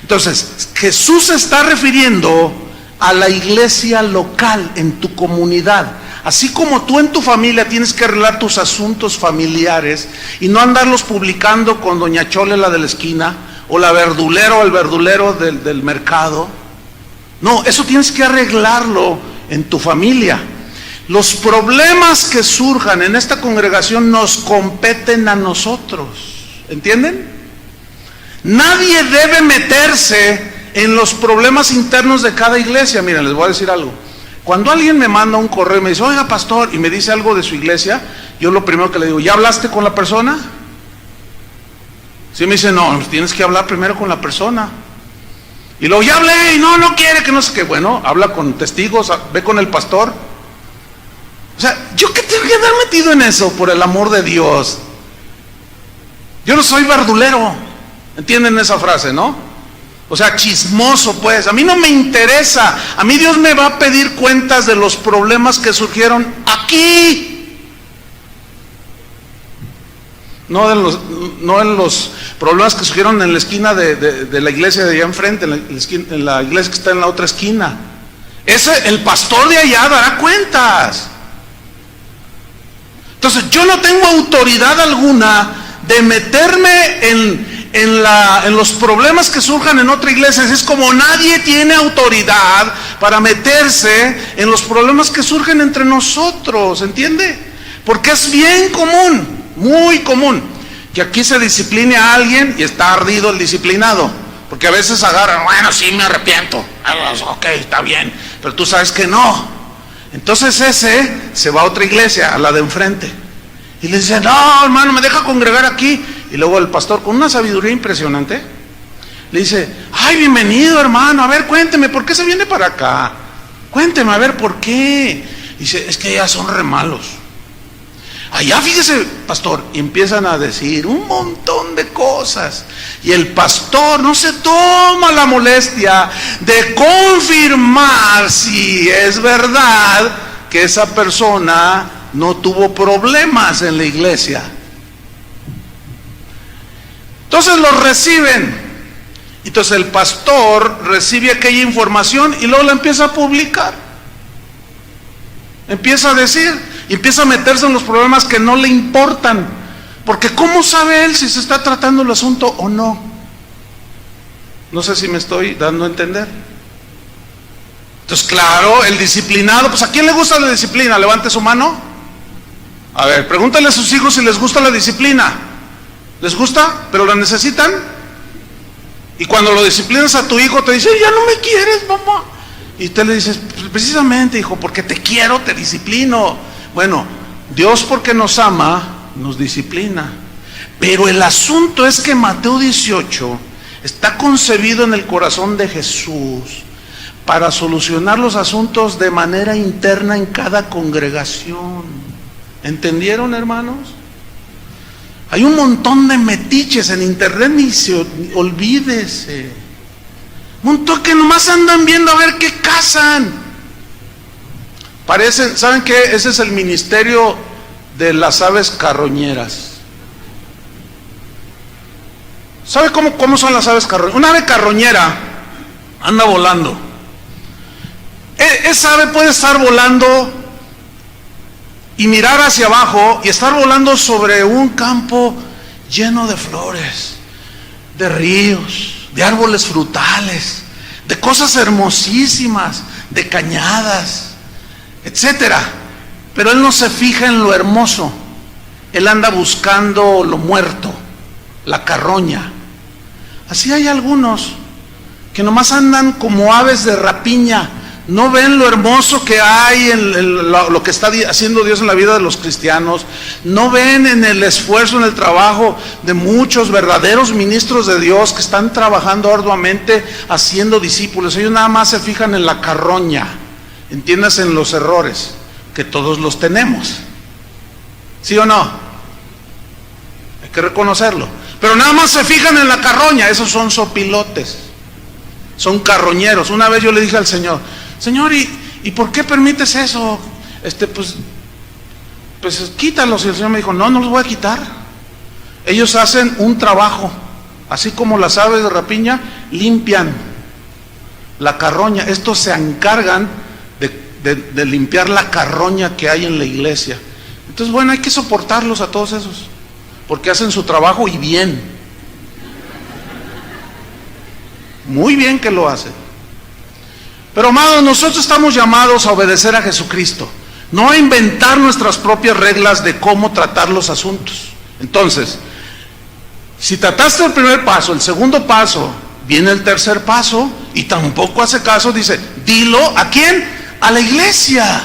A: Entonces, Jesús se está refiriendo a la iglesia local en tu comunidad. Así como tú en tu familia tienes que arreglar tus asuntos familiares y no andarlos publicando con doña Chole, la de la esquina, o la verdulera o el verdulero del mercado. No, eso tienes que arreglarlo en tu familia. Los problemas que surjan en esta congregación nos competen a nosotros, ¿entienden? Nadie debe meterse en los problemas internos de cada iglesia. Miren, les voy a decir algo. Cuando alguien me manda un correo y me dice, oiga pastor, y me dice algo de su iglesia, yo lo primero que le digo, ¿ya hablaste con la persona? Si me dice, no, tienes que hablar primero con la persona. Y luego, ya hablé, y no quiere, que no sé qué. Bueno, habla con testigos, ve con el pastor. O sea, ¿yo qué tengo que andar metido en eso, por el amor de Dios? Yo no soy verdulero. ¿Entienden esa frase, no? O sea, chismoso, pues. A mí no me interesa. A mí Dios me va a pedir cuentas de los problemas que surgieron aquí. No en los problemas que surgieron en la esquina de la iglesia de allá enfrente, en la iglesia que está en la otra esquina. El pastor de allá dará cuentas. Entonces, yo no tengo autoridad alguna de meterme en los problemas que surjan en otra iglesia. Es como nadie tiene autoridad para meterse en los problemas que surgen entre nosotros, ¿entiende? Porque es bien común, muy común, que aquí se discipline a alguien y está ardido el disciplinado. Porque a veces agarran, bueno, sí me arrepiento, ok, está bien, pero tú sabes que no. Entonces ese se va a otra iglesia, a la de enfrente, y le dice, no hermano, me deja congregar aquí. Y luego el pastor, con una sabiduría impresionante, le dice, ay, bienvenido hermano, a ver, cuénteme, ¿por qué se viene para acá? Cuénteme, a ver, ¿por qué? Dice, es que ya son re malos. Allá, fíjese, pastor, y empiezan a decir un montón de cosas. Y el pastor no se toma la molestia de confirmar si es verdad que esa persona no tuvo problemas en la iglesia. Entonces los reciben. Entonces el pastor recibe aquella información y luego la empieza a publicar. Empieza a decir, y empieza a meterse en los problemas que no le importan. Porque ¿cómo sabe él si se está tratando el asunto o no? No sé si me estoy dando a entender. Entonces, claro, el disciplinado, pues ¿a quién le gusta la disciplina? Levante su mano. A ver, pregúntale a sus hijos si les gusta la disciplina. ¿Les gusta? ¿Pero la necesitan? Y cuando lo disciplinas a tu hijo te dice, ya no me quieres, mamá. Y usted le dice, precisamente, hijo, porque te quiero, te disciplino. Bueno, Dios, porque nos ama, nos disciplina. Pero el asunto es que Mateo 18 está concebido en el corazón de Jesús para solucionar los asuntos de manera interna en cada congregación. ¿Entendieron, hermanos? Hay un montón de metiches en internet, olvídese. Un montón que nomás andan viendo a ver qué casan. Parecen, ¿saben qué? Ese es el ministerio de las aves carroñeras. ¿Sabe cómo son las aves carroñeras? Una ave carroñera anda volando. Esa ave puede estar volando y mirar hacia abajo y estar volando sobre un campo lleno de flores, de ríos, de árboles frutales, de cosas hermosísimas, de cañadas, etcétera. Pero él no se fija en lo hermoso, él anda buscando lo muerto, la carroña. Así hay algunos que nomás andan como aves de rapiña. No ven lo hermoso que hay en lo que está haciendo Dios en la vida de los cristianos. No ven en el esfuerzo, en el trabajo de muchos verdaderos ministros de Dios que están trabajando arduamente haciendo discípulos. Ellos nada más se fijan en la carroña. Entiéndase, en los errores, que todos los tenemos. ¿Sí o no? Hay que reconocerlo. Pero nada más se fijan en la carroña. Esos son sopilotes, son carroñeros. Una vez yo le dije al Señor: Señor, ¿y por qué permites eso? Pues quítalos. Y el Señor me dijo: no los voy a quitar. Ellos hacen un trabajo, así como las aves de rapiña limpian la carroña. Estos se encargan de limpiar la carroña que hay en la iglesia. Entonces, bueno, hay que soportarlos a todos esos, porque hacen su trabajo y bien. Muy bien que lo hacen. Pero amados, nosotros estamos llamados a obedecer a Jesucristo, no a inventar nuestras propias reglas de cómo tratar los asuntos. Entonces, si trataste el primer paso, el segundo paso, viene el tercer paso y tampoco hace caso, dice: dilo, ¿a quién? A la iglesia.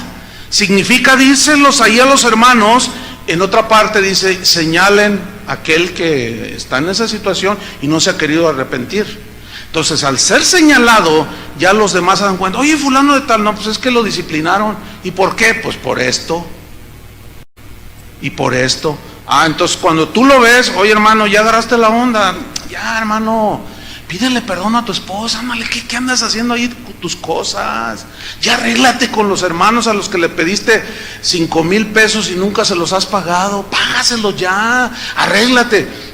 A: Significa díselos ahí a los hermanos. En otra parte dice: señalen a aquel que está en esa situación y no se ha querido arrepentir. Entonces, al ser señalado, ya los demás se dan cuenta: oye, fulano de tal, no, pues es que lo disciplinaron. ¿Y por qué? Pues por esto y por esto. Entonces cuando tú lo ves: oye, hermano, ya agarraste la onda, ya, hermano, pídele perdón a tu esposa, ándale, ¿qué andas haciendo ahí con tus cosas? Ya arréglate con los hermanos a los que le pediste 5,000 pesos y nunca se los has pagado, págaselos ya, arréglate.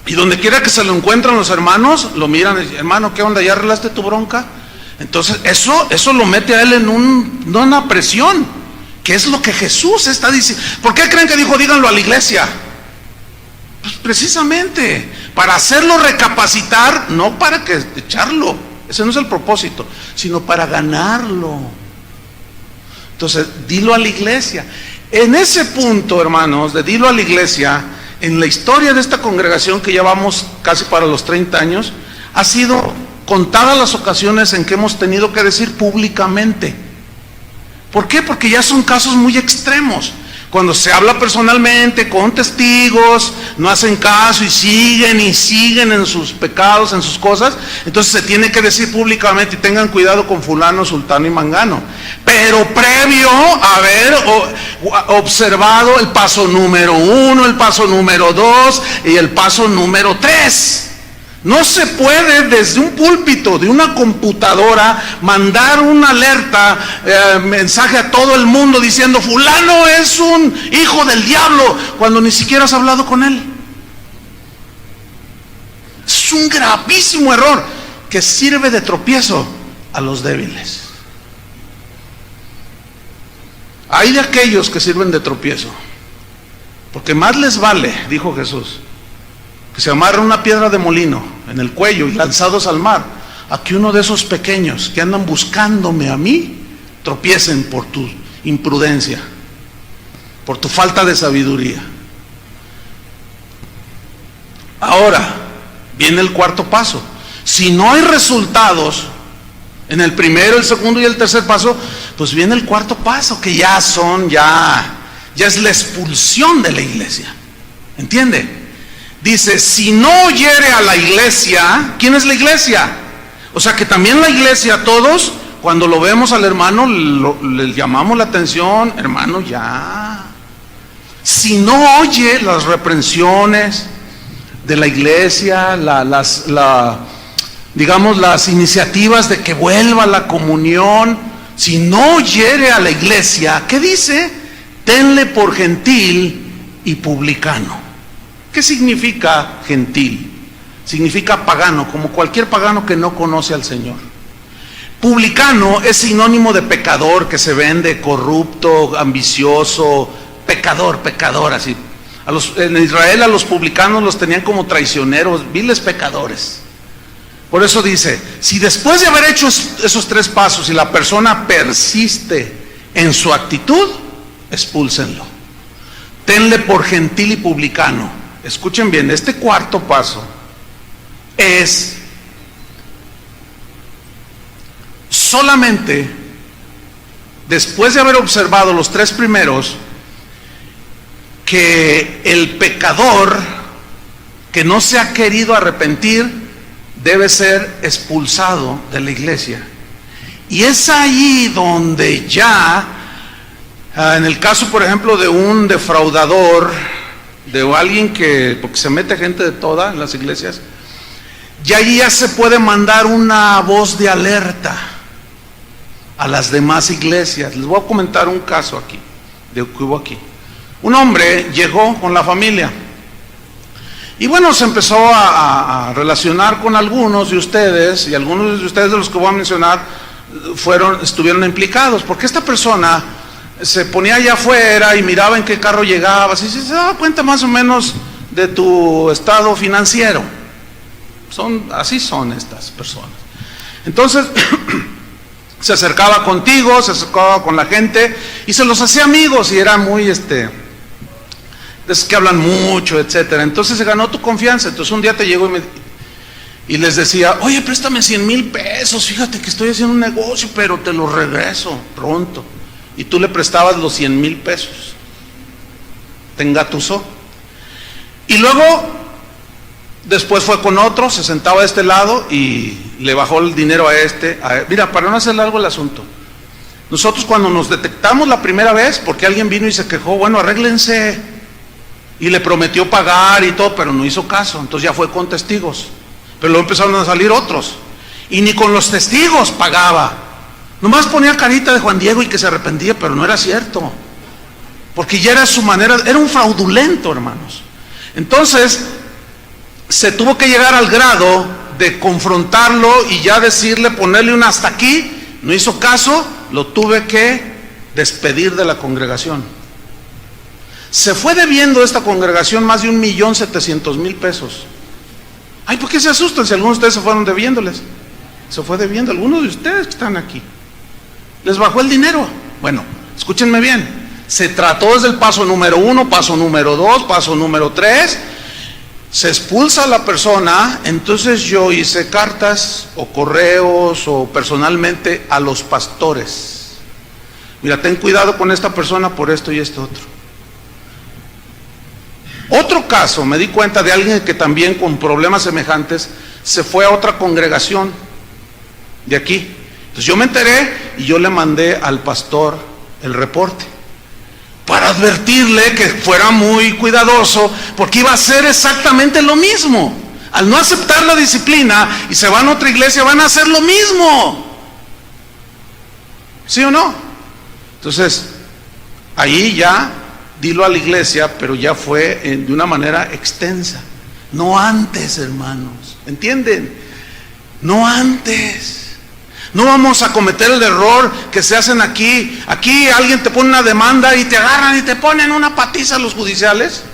A: Y donde quiera que se lo encuentran los hermanos, lo miran y dicen: hermano, ¿qué onda? ¿Ya arreglaste tu bronca? Entonces eso lo mete a él en una presión, que es lo que Jesús está diciendo. ¿Por qué creen que dijo: díganlo a la iglesia? Pues precisamente para hacerlo recapacitar, no para que echarlo, ese no es el propósito, sino para ganarlo. Entonces, dilo a la iglesia. En ese punto, hermanos, de dilo a la iglesia, en la historia de esta congregación, que ya vamos casi para los 30 años, ha sido contadas las ocasiones en que hemos tenido que decir públicamente. ¿Por qué? Porque ya son casos muy extremos. Cuando se habla personalmente, con testigos, no hacen caso y siguen en sus pecados, en sus cosas, entonces se tiene que decir públicamente: y tengan cuidado con fulano, sultano y mangano. Pero previo a haber observado el paso número 1, el paso número 2 y el paso número 3. No se puede desde un púlpito de una computadora mandar una alerta, mensaje a todo el mundo diciendo: fulano es un hijo del diablo, cuando ni siquiera has hablado con él. Es un gravísimo error que sirve de tropiezo a los débiles. Hay de aquellos que sirven de tropiezo, porque más les vale, dijo Jesús, que se amarra una piedra de molino en el cuello y lanzados al mar, a que uno de esos pequeños que andan buscándome a mí tropiecen por tu imprudencia, por tu falta de sabiduría. Ahora viene el cuarto paso. Si no hay resultados en el primero, el segundo y el tercer paso, pues viene el cuarto paso, que ya es la expulsión de la iglesia. ¿Entiende? Dice: si no hiere a la iglesia, ¿quién es la iglesia? O sea que también la iglesia, todos cuando lo vemos al hermano, le llamamos la atención, hermano, ya. Si no oye las reprensiones de la iglesia, digamos, las iniciativas de que vuelva a la comunión, si no oyere a la iglesia, ¿qué dice? Tenle por gentil y publicano. ¿Qué significa gentil? Significa pagano, como cualquier pagano que no conoce al Señor. Publicano es sinónimo de pecador, que se vende, corrupto, ambicioso, pecador, así. En Israel a los publicanos los tenían como traicioneros, viles pecadores. Por eso dice, si después de haber hecho esos 3 pasos y la persona persiste en su actitud, expúlsenlo. Tenle por gentil y publicano. Escuchen bien, este 4.º paso es solamente después de haber observado los 3 primeros, que el pecador que no se ha querido arrepentir debe ser expulsado de la iglesia. Y es ahí donde ya, en el caso por ejemplo de un defraudador, de alguien porque se mete gente de toda en las iglesias, ya se puede mandar una voz de alerta a las demás iglesias. Les voy a comentar un caso aquí, de que hubo aquí. Un hombre llegó con la familia y bueno, se empezó a relacionar con algunos de ustedes, y algunos de ustedes de los que voy a mencionar estuvieron implicados, porque esta persona se ponía allá afuera y miraba en qué carro llegabas y se daba cuenta más o menos de tu estado financiero. Así son estas personas. Entonces se acercaba contigo, se acercaba con la gente y se los hacía amigos, y era muy de esos que hablan mucho, etcétera. Entonces se ganó tu confianza. Entonces un día te llegó y les decía, oye, préstame 100,000 pesos, fíjate que estoy haciendo un negocio, pero te lo regreso pronto. Y tú le prestabas los 100,000 pesos. Te engatusó. Y luego, después fue con otro, se sentaba a este lado y le bajó el dinero a este. Mira, para no hacer largo el asunto, nosotros cuando nos detectamos la primera vez, porque alguien vino y se quejó, bueno, arréglense, y le prometió pagar y todo, pero no hizo caso. Entonces ya fue con testigos, pero luego empezaron a salir otros, y ni con los testigos pagaba. Nomás ponía carita de Juan Diego y que se arrepentía, pero no era cierto, porque ya era su manera, era un fraudulento, hermanos. Entonces se tuvo que llegar al grado de confrontarlo y ya decirle, ponerle un hasta aquí. No hizo caso, lo tuve que despedir de la congregación. Se fue debiendo esta congregación más de 1,700,000 pesos. Ay, ¿por qué se asustan si algunos de ustedes se fueron debiéndoles? Se fue debiendo, algunos de ustedes que están aquí les bajó el dinero. Bueno, escúchenme bien, se trató desde el paso número 1, paso número 2, paso número 3, se expulsa a la persona. Entonces yo hice cartas o correos o personalmente a los pastores. Mira, ten cuidado con esta persona por esto y esto otro. Otro caso, me di cuenta de alguien que también con problemas semejantes se fue a otra congregación de aquí. Entonces yo me enteré y yo le mandé al pastor el reporte para advertirle que fuera muy cuidadoso, porque iba a hacer exactamente lo mismo. Al no aceptar la disciplina y se van a otra iglesia, van a hacer lo mismo. ¿Sí o no? Entonces, ahí ya dilo a la iglesia, pero ya fue de una manera extensa. No antes, hermanos, ¿entienden? No antes. No vamos a cometer el error que se hacen aquí. Aquí alguien te pone una demanda y te agarran y te ponen una patiza a los judiciales.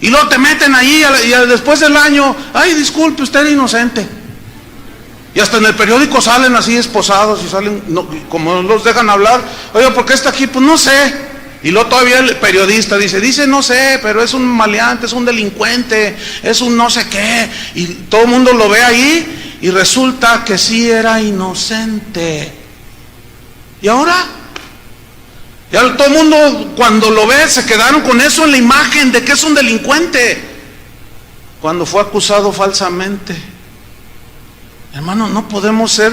A: Y luego te meten ahí y después del año, ay, disculpe, usted es inocente. Y hasta en el periódico salen así esposados y salen, no, como no los dejan hablar. Oye, ¿por qué está aquí? Pues no sé. Y luego todavía el periodista dice no sé, pero es un maleante, es un delincuente, es un no sé qué. Y todo el mundo lo ve ahí y resulta que sí era inocente. ¿Y ahora? Ya todo el mundo cuando lo ve se quedaron con eso en la imagen de que es un delincuente, cuando fue acusado falsamente. Hermano, no podemos ser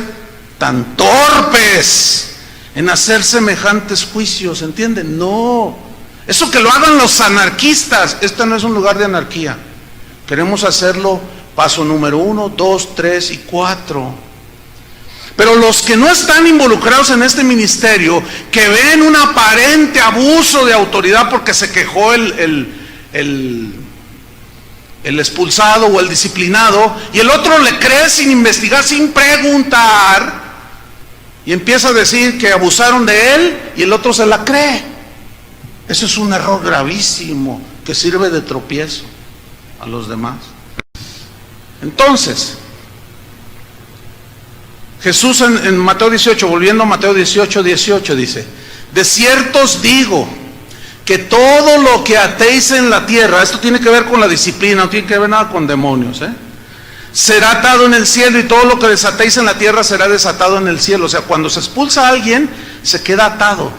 A: tan torpes en hacer semejantes juicios, ¿entienden? No, eso que lo hagan los anarquistas. Este no es un lugar de anarquía. Queremos hacerlo paso número 1, 2, 3 y 4. Pero los que no están involucrados en este ministerio, que ven un aparente abuso de autoridad porque se quejó el expulsado o el disciplinado, y el otro le cree sin investigar, sin preguntar, y empieza a decir que abusaron de él, y el otro se la cree. Eso es un error gravísimo que sirve de tropiezo a los demás. Entonces, Jesús en Mateo 18, volviendo a Mateo 18, 18, dice: de cierto os digo que todo lo que atéis en la tierra, esto tiene que ver con la disciplina, no tiene que ver nada con demonios, será atado en el cielo, y todo lo que desatéis en la tierra será desatado en el cielo. O sea, cuando se expulsa a alguien, se queda atado.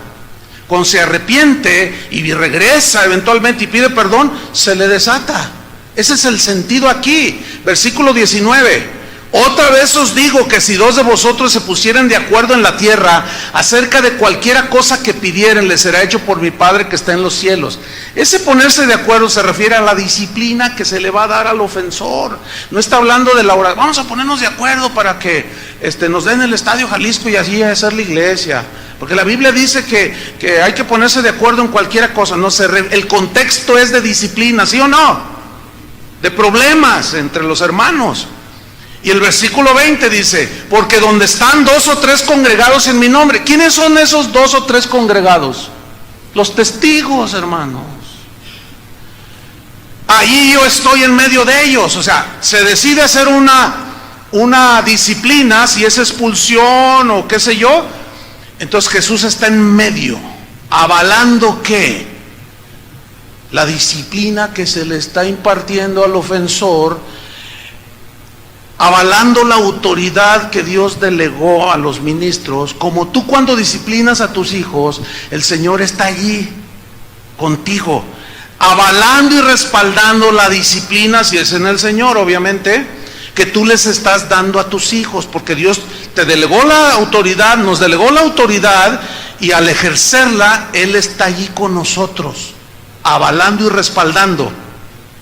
A: Cuando se arrepiente y regresa eventualmente y pide perdón, se le desata. Ese es el sentido aquí. Versículo 19: otra vez os digo que si 2 de vosotros se pusieren de acuerdo en la tierra acerca de cualquiera cosa que pidieren, les será hecho por mi Padre que está en los cielos. Ese ponerse de acuerdo se refiere a la disciplina que se le va a dar al ofensor. No está hablando de la oración, vamos a ponernos de acuerdo para que nos den el Estadio Jalisco y así hacer la iglesia. Porque la Biblia dice que hay que ponerse de acuerdo en cualquiera cosa. No el contexto es de disciplina, ¿sí o no? De problemas entre los hermanos. Y el versículo 20 dice: porque donde están 2 o 3 congregados en mi nombre. ¿Quiénes son esos 2 o 3 congregados? Los testigos, hermanos. Ahí yo estoy en medio de ellos. O sea, se decide hacer una disciplina, si es expulsión o qué sé yo. Entonces Jesús está en medio, avalando ¿qué? La disciplina que se le está impartiendo al ofensor, avalando la autoridad que Dios delegó a los ministros. Como tú cuando disciplinas a tus hijos, el Señor está allí contigo, avalando y respaldando la disciplina, si es en el Señor, obviamente, que tú les estás dando a tus hijos, porque Dios te delegó la autoridad, nos delegó la autoridad, y al ejercerla, Él está allí con nosotros, avalando y respaldando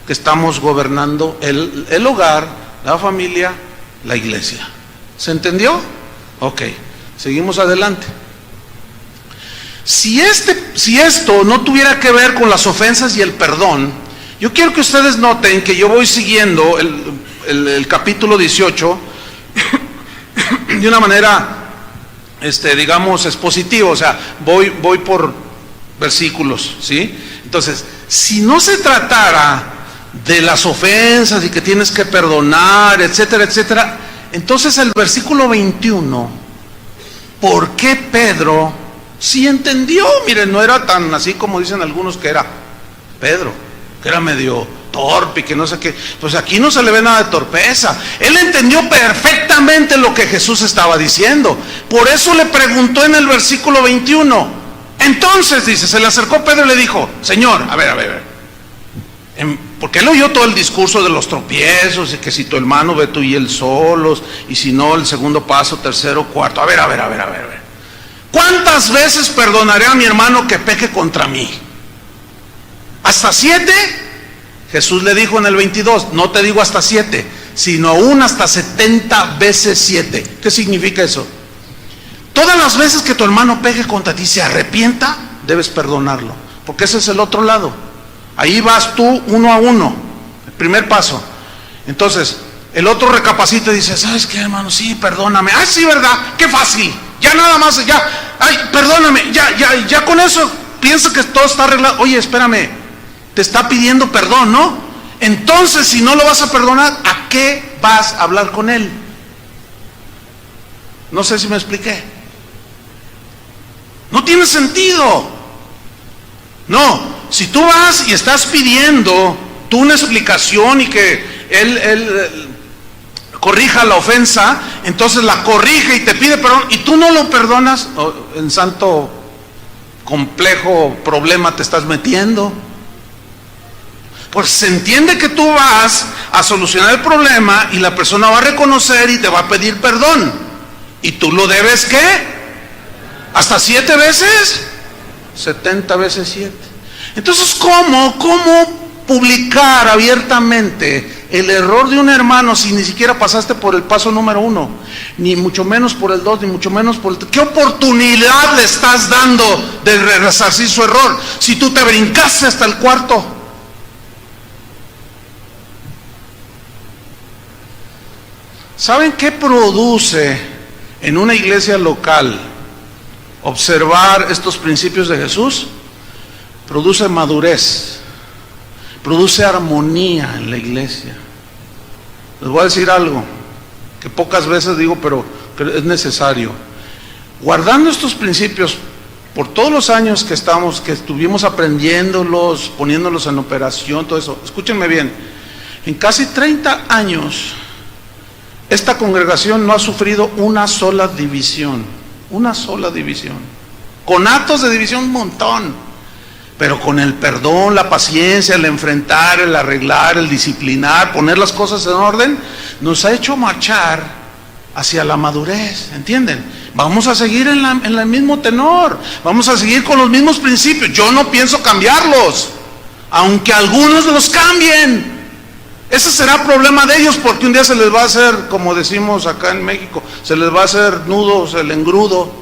A: que estamos gobernando el hogar, la familia, la iglesia. ¿Se entendió? Ok, seguimos adelante. Si esto no tuviera que ver con las ofensas y el perdón, yo quiero que ustedes noten que yo voy siguiendo el capítulo 18 de una manera, digamos, expositiva. O sea, voy por versículos, ¿sí? Entonces, si no se tratara de las ofensas y que tienes que perdonar, etcétera, etcétera, entonces el versículo 21, ¿por qué Pedro sí entendió? Miren, no era tan así como dicen algunos que era Pedro, que era medio torpe y que no sé qué. Pues aquí no se le ve nada de torpeza. Él entendió perfectamente lo que Jesús estaba diciendo. Por eso le preguntó en el versículo 21. Entonces, dice, se le acercó Pedro y le dijo: Señor, a ver, porque él oyó todo el discurso de los tropiezos, y que si tu hermano ve tú y él solos, y si no, el segundo paso, tercero, cuarto. A ver. ¿Cuántas veces perdonaré a mi hermano que peque contra mí? ¿Hasta 7? Jesús le dijo en el 22, no te digo hasta 7, sino aún hasta 70 veces 7. ¿Qué significa eso? Todas las veces que tu hermano peque contra ti, se arrepienta, debes perdonarlo, porque ese es el otro lado. Ahí vas tú 1 a 1, el primer paso. Entonces, el otro recapacita y dice: ¿sabes qué, hermano? Sí, perdóname. ¡Ay, sí, verdad! ¡Qué fácil! Ya nada más, ya, ¡ay, perdóname! Ya con eso piensa que todo está arreglado. Oye, espérame, te está pidiendo perdón, ¿no? Entonces, si no lo vas a perdonar, ¿a qué vas a hablar con él? No sé si me expliqué. No tiene sentido. No. Si tú vas y estás pidiendo tú una explicación y que él corrija la ofensa, entonces la corrige y te pide perdón, y tú no lo perdonas, en santo complejo problema te estás metiendo. Pues se entiende que tú vas a solucionar el problema y la persona va a reconocer y te va a pedir perdón. ¿Y tú lo debes qué? ¿Hasta 7 veces? 70 veces 7. Entonces, ¿cómo publicar abiertamente el error de un hermano si ni siquiera pasaste por el paso número 1, ni mucho menos por el 2, ni mucho menos por el 3? ¿Qué oportunidad le estás dando de resarcir su error si tú te brincaste hasta el 4? ¿Saben qué produce en una iglesia local observar estos principios de Jesús? Produce madurez, produce armonía en la iglesia. Les voy a decir algo que pocas veces digo, pero que es necesario. Guardando estos principios por todos los años que estuvimos aprendiéndolos, poniéndolos en operación, todo eso, escúchenme bien, en casi 30 años esta congregación no ha sufrido una sola división, con actos de división un montón, pero con el perdón, la paciencia, el enfrentar, el arreglar, el disciplinar, poner las cosas en orden, nos ha hecho marchar hacia la madurez, ¿entienden? Vamos a seguir en el mismo tenor, vamos a seguir con los mismos principios. Yo no pienso cambiarlos, aunque algunos los cambien. Ese será problema de ellos, porque un día se les va a hacer, como decimos acá en México, se les va a hacer nudos el engrudo.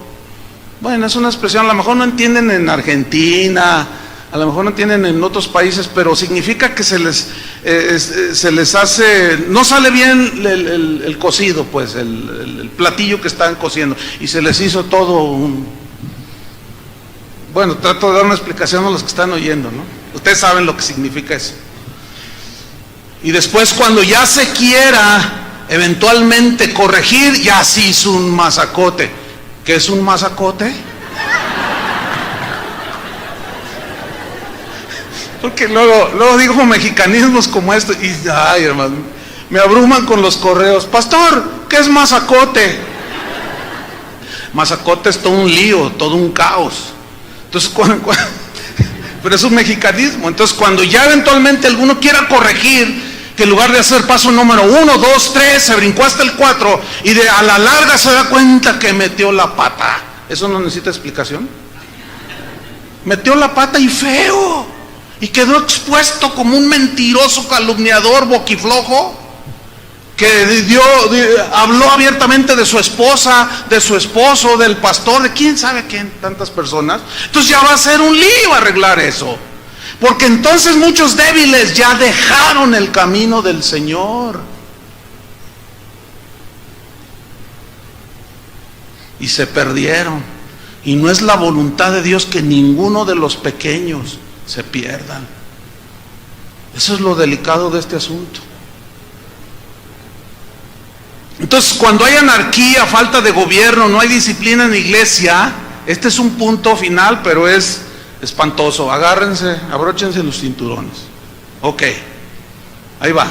A: Bueno, es una expresión, a lo mejor no entienden en Argentina, a lo mejor no entienden en otros países, pero significa que se les hace, no sale bien el cocido, pues, el platillo que están cociendo, y se les hizo todo un... Bueno, trato de dar una explicación a los que están oyendo, ¿no? Ustedes saben lo que significa eso. Y después, cuando ya se quiera eventualmente corregir, ya se hizo un masacote. ¿Qué es un masacote? Porque luego digo mexicanismos como esto y ay, hermano, me abruman con los correos. Pastor, ¿qué es masacote? Masacote es todo un lío, todo un caos. Entonces, pero es un mexicanismo. Entonces, cuando ya eventualmente alguno quiera corregir, que en lugar de hacer paso número 1, 2, 3, se brincó hasta el 4 y a la larga se da cuenta que metió la pata. ¿Eso no necesita explicación? Metió la pata y feo, y quedó expuesto como un mentiroso calumniador boquiflojo que habló abiertamente de su esposa, de su esposo, del pastor, de quién sabe quién, tantas personas. Entonces ya va a ser un lío arreglar eso, porque entonces muchos débiles ya dejaron el camino del Señor y se perdieron. Y no es la voluntad de Dios que ninguno de los pequeños se pierdan. Eso es lo delicado de este asunto. Entonces, cuando hay anarquía, falta de gobierno, no hay disciplina en la iglesia, este es un punto final, pero es espantoso. Agárrense, abróchense los cinturones. Ok, ahí va.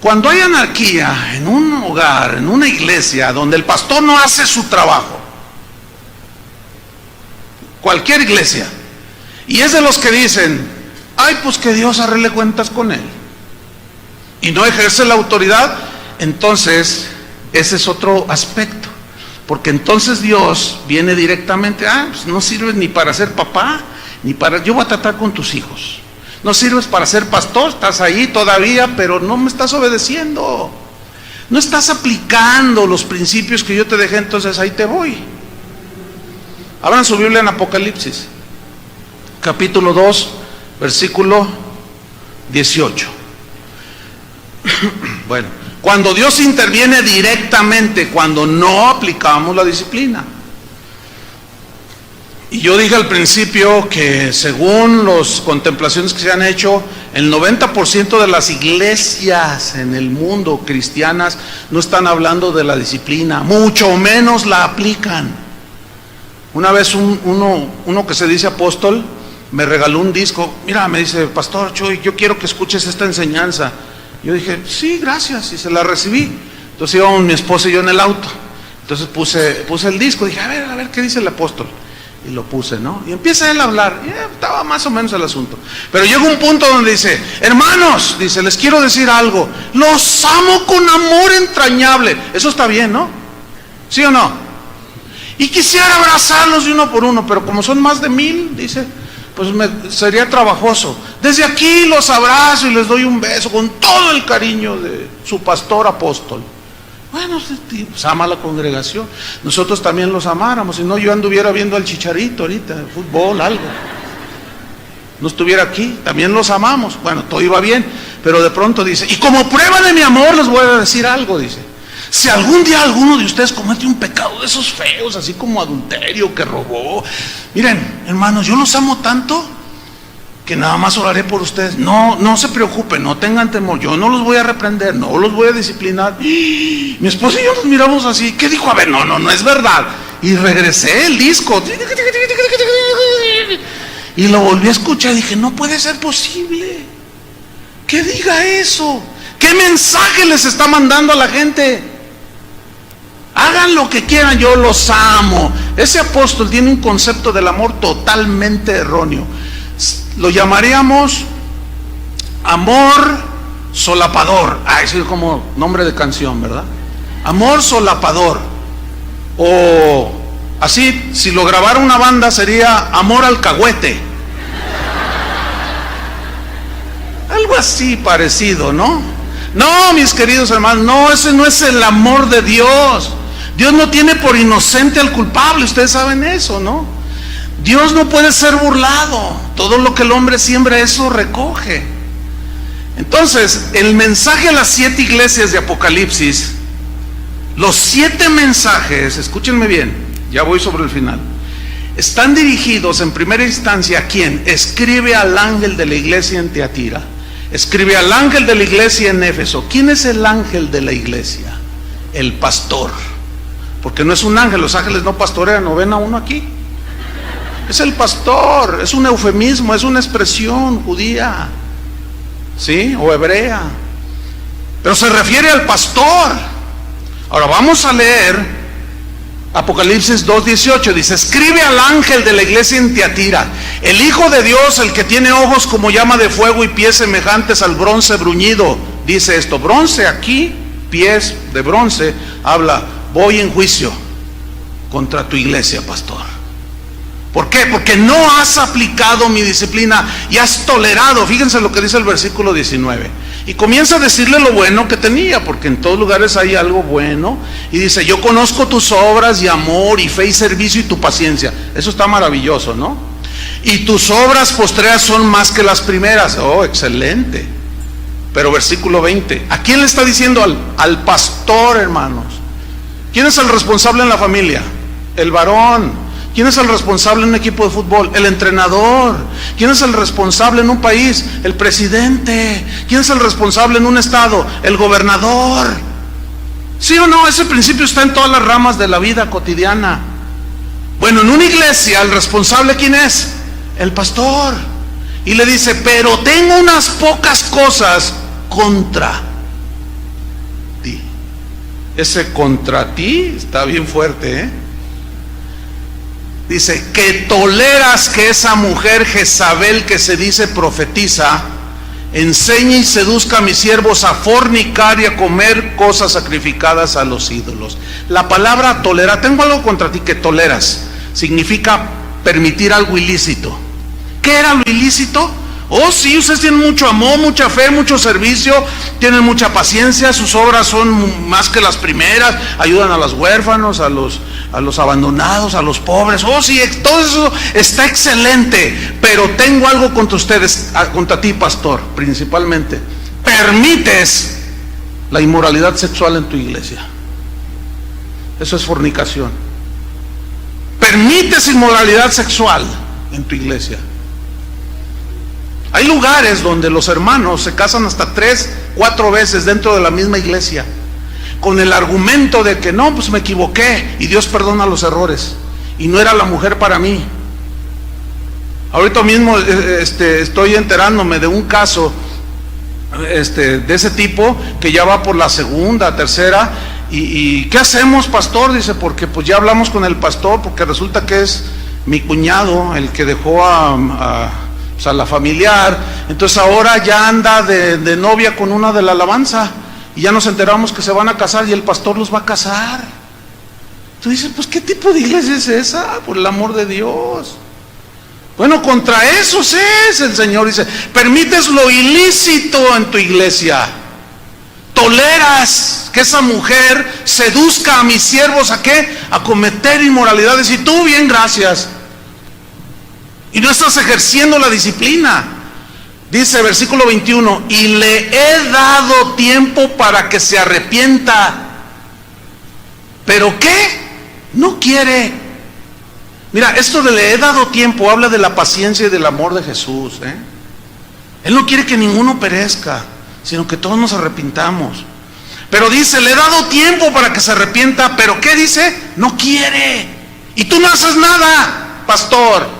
A: Cuando hay anarquía en un hogar, en una iglesia, donde el pastor no hace su trabajo, cualquier iglesia, y es de los que dicen, ay, pues que Dios arregle cuentas con él, y no ejerce la autoridad, entonces ese es otro aspecto, porque entonces Dios viene directamente, pues no sirves ni para ser papá, yo voy a tratar con tus hijos. No sirves para ser pastor, estás ahí todavía, pero no me estás obedeciendo, no estás aplicando los principios que yo te dejé, entonces ahí te voy. Abran su Biblia en Apocalipsis, capítulo 2, versículo 18. Bueno, cuando Dios interviene directamente, cuando no aplicamos la disciplina. Y yo dije al principio que según las contemplaciones que se han hecho, el 90% de las iglesias en el mundo cristianas no están hablando de la disciplina, mucho menos la aplican. Una vez uno que se dice apóstol me regaló un disco. Mira, me dice, Pastor Chuy, yo quiero que escuches esta enseñanza. Yo dije, sí, gracias, y se la recibí. Entonces íbamos mi esposa y yo en el auto. Entonces puse el disco, dije, a ver qué dice el apóstol. Y lo puse, ¿no? Y empieza él a hablar, y estaba más o menos el asunto. Pero llega un punto donde dice, hermanos, dice, les quiero decir algo, los amo con amor entrañable. Eso está bien, ¿no? ¿Sí o no? Y quisiera abrazarlos de uno por uno, pero como son más de 1000, dice, pues sería trabajoso. Desde aquí los abrazo y les doy un beso con todo el cariño de su pastor apóstol. Bueno, pues ama a la congregación. Nosotros también los amáramos, si no yo anduviera viendo al Chicharito ahorita, fútbol, algo. No estuviera aquí, también los amamos. Bueno, todo iba bien, pero de pronto dice, y como prueba de mi amor les voy a decir algo, dice. Si algún día alguno de ustedes comete un pecado de esos feos, así como adulterio, que robó, miren, hermanos, yo los amo tanto que nada más oraré por ustedes. No se preocupen, no tengan temor, yo no los voy a reprender, no los voy a disciplinar. Mi esposa y yo nos miramos así, ¿qué dijo? A ver, no es verdad. Y regresé el disco y lo volví a escuchar y dije, no puede ser posible que diga eso. ¿Qué mensaje les está mandando a la gente? Hagan lo que quieran, yo los amo. Ese apóstol tiene un concepto del amor totalmente erróneo. Lo llamaríamos amor solapador. Ese es como nombre de canción, ¿verdad? Amor solapador. O así, si lo grabara una banda sería amor alcahuete. Algo así parecido, ¿no? No, mis queridos hermanos, no, ese no es el amor de Dios. Dios no tiene por inocente al culpable, ustedes saben eso, ¿no? Dios no puede ser burlado. Todo lo que el hombre siembra, eso recoge. Entonces, el mensaje a las 7 iglesias de Apocalipsis, los 7 mensajes, escúchenme bien, ya voy sobre el final, están dirigidos en primera instancia a ¿quién? Escribe al ángel de la iglesia en Tiatira, escribe al ángel de la iglesia en Éfeso. ¿Quién es el ángel de la iglesia? El pastor. Porque no es un ángel, los ángeles no pastorean, ¿no ven a uno aquí? Es el pastor, es un eufemismo, es una expresión judía, ¿sí? O hebrea. Pero se refiere al pastor. Ahora vamos a leer Apocalipsis 2:18, dice, escribe al ángel de la iglesia en Tiatira, el Hijo de Dios, el que tiene ojos como llama de fuego y pies semejantes al bronce bruñido. Dice esto, bronce aquí, pies de bronce, habla, voy en juicio contra tu iglesia, pastor. ¿Por qué? Porque no has aplicado mi disciplina y has tolerado. Fíjense lo que dice el versículo 19. Y comienza a decirle lo bueno que tenía, porque en todos lugares hay algo bueno. Y dice, yo conozco tus obras y amor y fe y servicio y tu paciencia. Eso está maravilloso, ¿no? Y tus obras postreras son más que las primeras. Oh, excelente. Pero versículo 20, ¿a quién le está diciendo? Al pastor, hermanos. ¿Quién es el responsable en la familia? El varón. ¿Quién es el responsable en un equipo de fútbol? El entrenador. ¿Quién es el responsable en un país? El presidente. ¿Quién es el responsable en un estado? El gobernador. ¿Sí o no? Ese principio está en todas las ramas de la vida cotidiana. Bueno, en una iglesia, ¿el responsable quién es? El pastor. Y le dice, pero tengo unas pocas cosas contra ti. Ese contra ti está bien fuerte, ¿eh? Dice, que toleras que esa mujer Jezabel, que se dice profetiza, enseñe y seduzca a mis siervos a fornicar y a comer cosas sacrificadas a los ídolos. La palabra tolerar, tengo algo contra ti, que toleras, significa permitir algo ilícito. ¿Qué era lo ilícito? Oh sí, ustedes tienen mucho amor, mucha fe, mucho servicio, tienen mucha paciencia, sus obras son más que las primeras, ayudan a los huérfanos, a los abandonados, a los pobres. Oh sí, todo eso está excelente, pero tengo algo contra ustedes, contra ti, pastor, principalmente. Permites la inmoralidad sexual en tu iglesia. Eso es fornicación. Permites inmoralidad sexual en tu iglesia. Hay lugares donde los hermanos se casan hasta 3, 4 veces dentro de la misma iglesia, con el argumento de que no, pues me equivoqué y Dios perdona los errores y no era la mujer para mí. Ahorita mismo estoy enterándome de un caso de ese tipo que ya va por la segunda, tercera. ¿Y qué hacemos, pastor? Dice, porque pues ya hablamos con el pastor, porque resulta que es mi cuñado el que dejó a la familiar, entonces ahora ya anda de novia con una de la alabanza y ya nos enteramos que se van a casar y el pastor los va a casar. Tú dices, pues ¿qué tipo de iglesia es esa? Por el amor de Dios. Bueno, contra esos es el Señor. Dice, permites lo ilícito en tu iglesia. Toleras que esa mujer seduzca a mis siervos, ¿a qué? A cometer inmoralidades. Y tú, bien, gracias. Y no estás ejerciendo la disciplina. Dice versículo 21, y le he dado tiempo para que se arrepienta. ¿Pero qué? No quiere. Mira, esto de le he dado tiempo habla de la paciencia y del amor de Jesús, ¿eh? Él no quiere que ninguno perezca, sino que todos nos arrepintamos. Pero dice, le he dado tiempo para que se arrepienta, pero ¿qué dice? No quiere. Y tú no haces nada, pastor.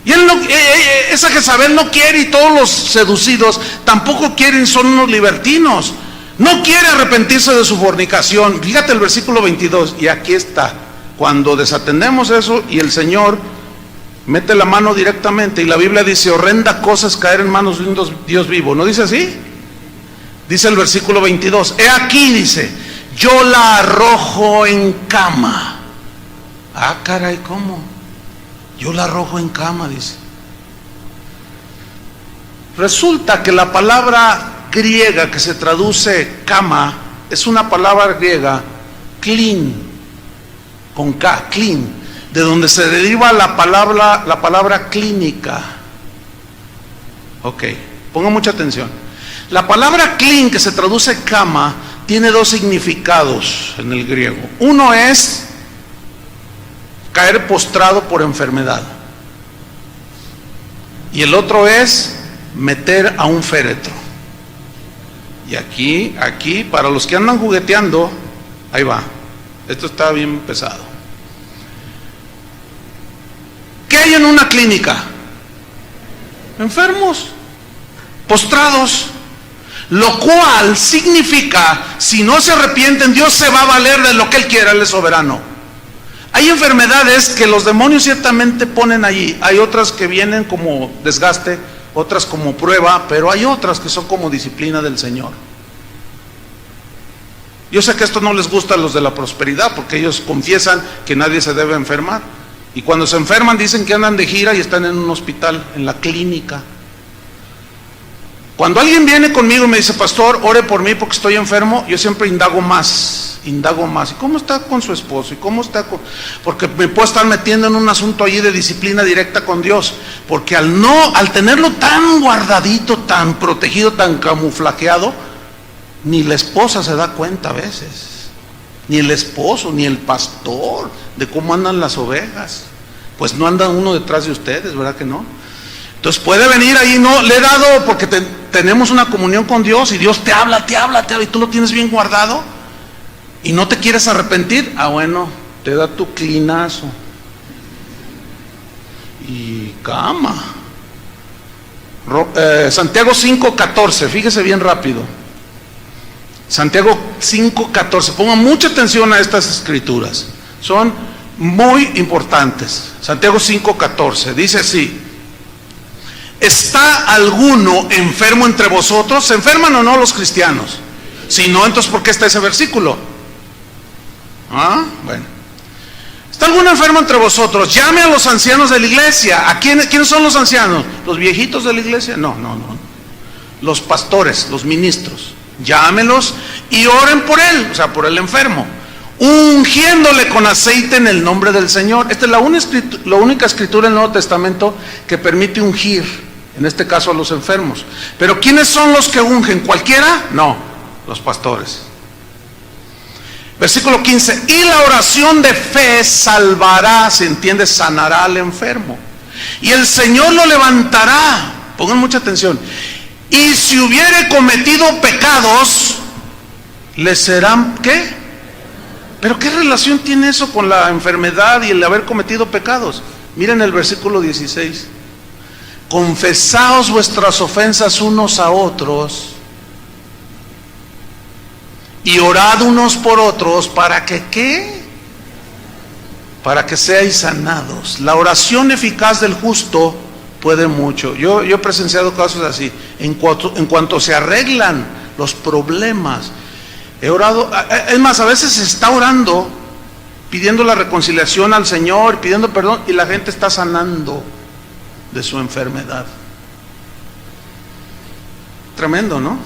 A: Y él no, esa Jezabel no quiere, y todos los seducidos tampoco quieren, son unos libertinos. No quiere arrepentirse de su fornicación. Fíjate el versículo 22, y aquí está. Cuando desatendemos eso y el Señor mete la mano directamente, y la Biblia dice, horrenda cosa es caer en manos de un Dios vivo. ¿No dice así? Dice el versículo 22, he aquí, dice, yo la arrojo en cama. Ah, caray, ¿cómo? Yo la arrojo en cama, dice. Resulta que la palabra griega que se traduce cama es una palabra griega, clean, con K, clean, de donde se deriva la palabra clínica. Ok, ponga mucha atención. La palabra clean, que se traduce cama, tiene dos significados en el griego. Uno es caer postrado por enfermedad, y el otro es meter a un féretro. Y aquí, para los que andan jugueteando, ahí va, esto está bien pesado. ¿Qué hay en una clínica? Enfermos, postrados, lo cual significa, si no se arrepienten, Dios se va a valer de lo que Él quiera, Él es soberano. Hay enfermedades que los demonios ciertamente ponen allí, hay otras que vienen como desgaste, otras como prueba, pero hay otras que son como disciplina del Señor. Yo sé que esto no les gusta a los de la prosperidad, porque ellos confiesan que nadie se debe enfermar, y cuando se enferman dicen que andan de gira y están en un hospital, en la clínica. Cuando alguien viene conmigo y me dice, pastor, ore por mí porque estoy enfermo, yo siempre indago más. ¿Y cómo está con su esposo? ¿Y cómo está con...? Porque me puedo estar metiendo en un asunto allí de disciplina directa con Dios, porque al tenerlo tan guardadito, tan protegido, tan camuflajeado, ni la esposa se da cuenta a veces, ni el esposo, ni el pastor, de cómo andan las ovejas. Pues no anda uno detrás de ustedes, ¿verdad que no? Entonces puede venir ahí, no, le he dado porque tenemos una comunión con Dios, y Dios te habla, y tú lo tienes bien guardado, y no te quieres arrepentir. Ah, bueno, te da tu clinazo y cama. Santiago 5:14, fíjese bien rápido. Santiago 5:14, pongan mucha atención a estas escrituras, son muy importantes. Santiago 5:14 dice así: ¿está alguno enfermo entre vosotros? ¿Se enferman o no los cristianos? Si no, entonces ¿por qué está ese versículo? Ah, bueno. ¿Está alguno enfermo entre vosotros? Llame a los ancianos de la iglesia. ¿Quiénes son los ancianos? ¿Los viejitos de la iglesia? No. Los pastores, los ministros. Llámelos y oren por él, o sea, por el enfermo, ungiéndole con aceite en el nombre del Señor. Esta es la única escritura en el Nuevo Testamento que permite ungir, en este caso a los enfermos. Pero ¿quiénes son los que ungen? ¿Cualquiera? No, los pastores. Versículo 15: y la oración de fe salvará, se entiende, sanará al enfermo, y el Señor lo levantará. Pongan mucha atención. Y si hubiere cometido pecados, le serán, ¿qué? ¿Pero qué relación tiene eso con la enfermedad y el haber cometido pecados? Miren el versículo 16: confesaos vuestras ofensas unos a otros y orad unos por otros para que, ¿qué? Para que seáis sanados. La oración eficaz del justo puede mucho. Yo he presenciado casos así. En cuanto se arreglan los problemas, He orado, es más, a veces se está orando, pidiendo la reconciliación al Señor, pidiendo perdón, y la gente está sanando de su enfermedad. Tremendo, ¿no?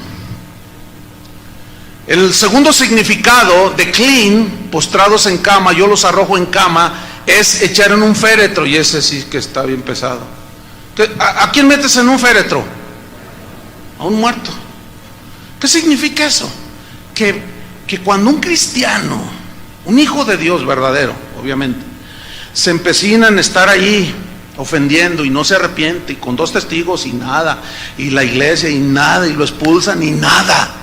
A: El segundo significado de clean, postrados en cama, yo los arrojo en cama, es echar en un féretro, y ese sí que está bien pesado. ¿A quién metes en un féretro? A un muerto. ¿Qué significa eso? Que cuando un cristiano, un hijo de Dios verdadero, obviamente, se empecina en estar allí ofendiendo y no se arrepiente, y con 2 testigos y nada, y la iglesia y nada, y lo expulsan y nada,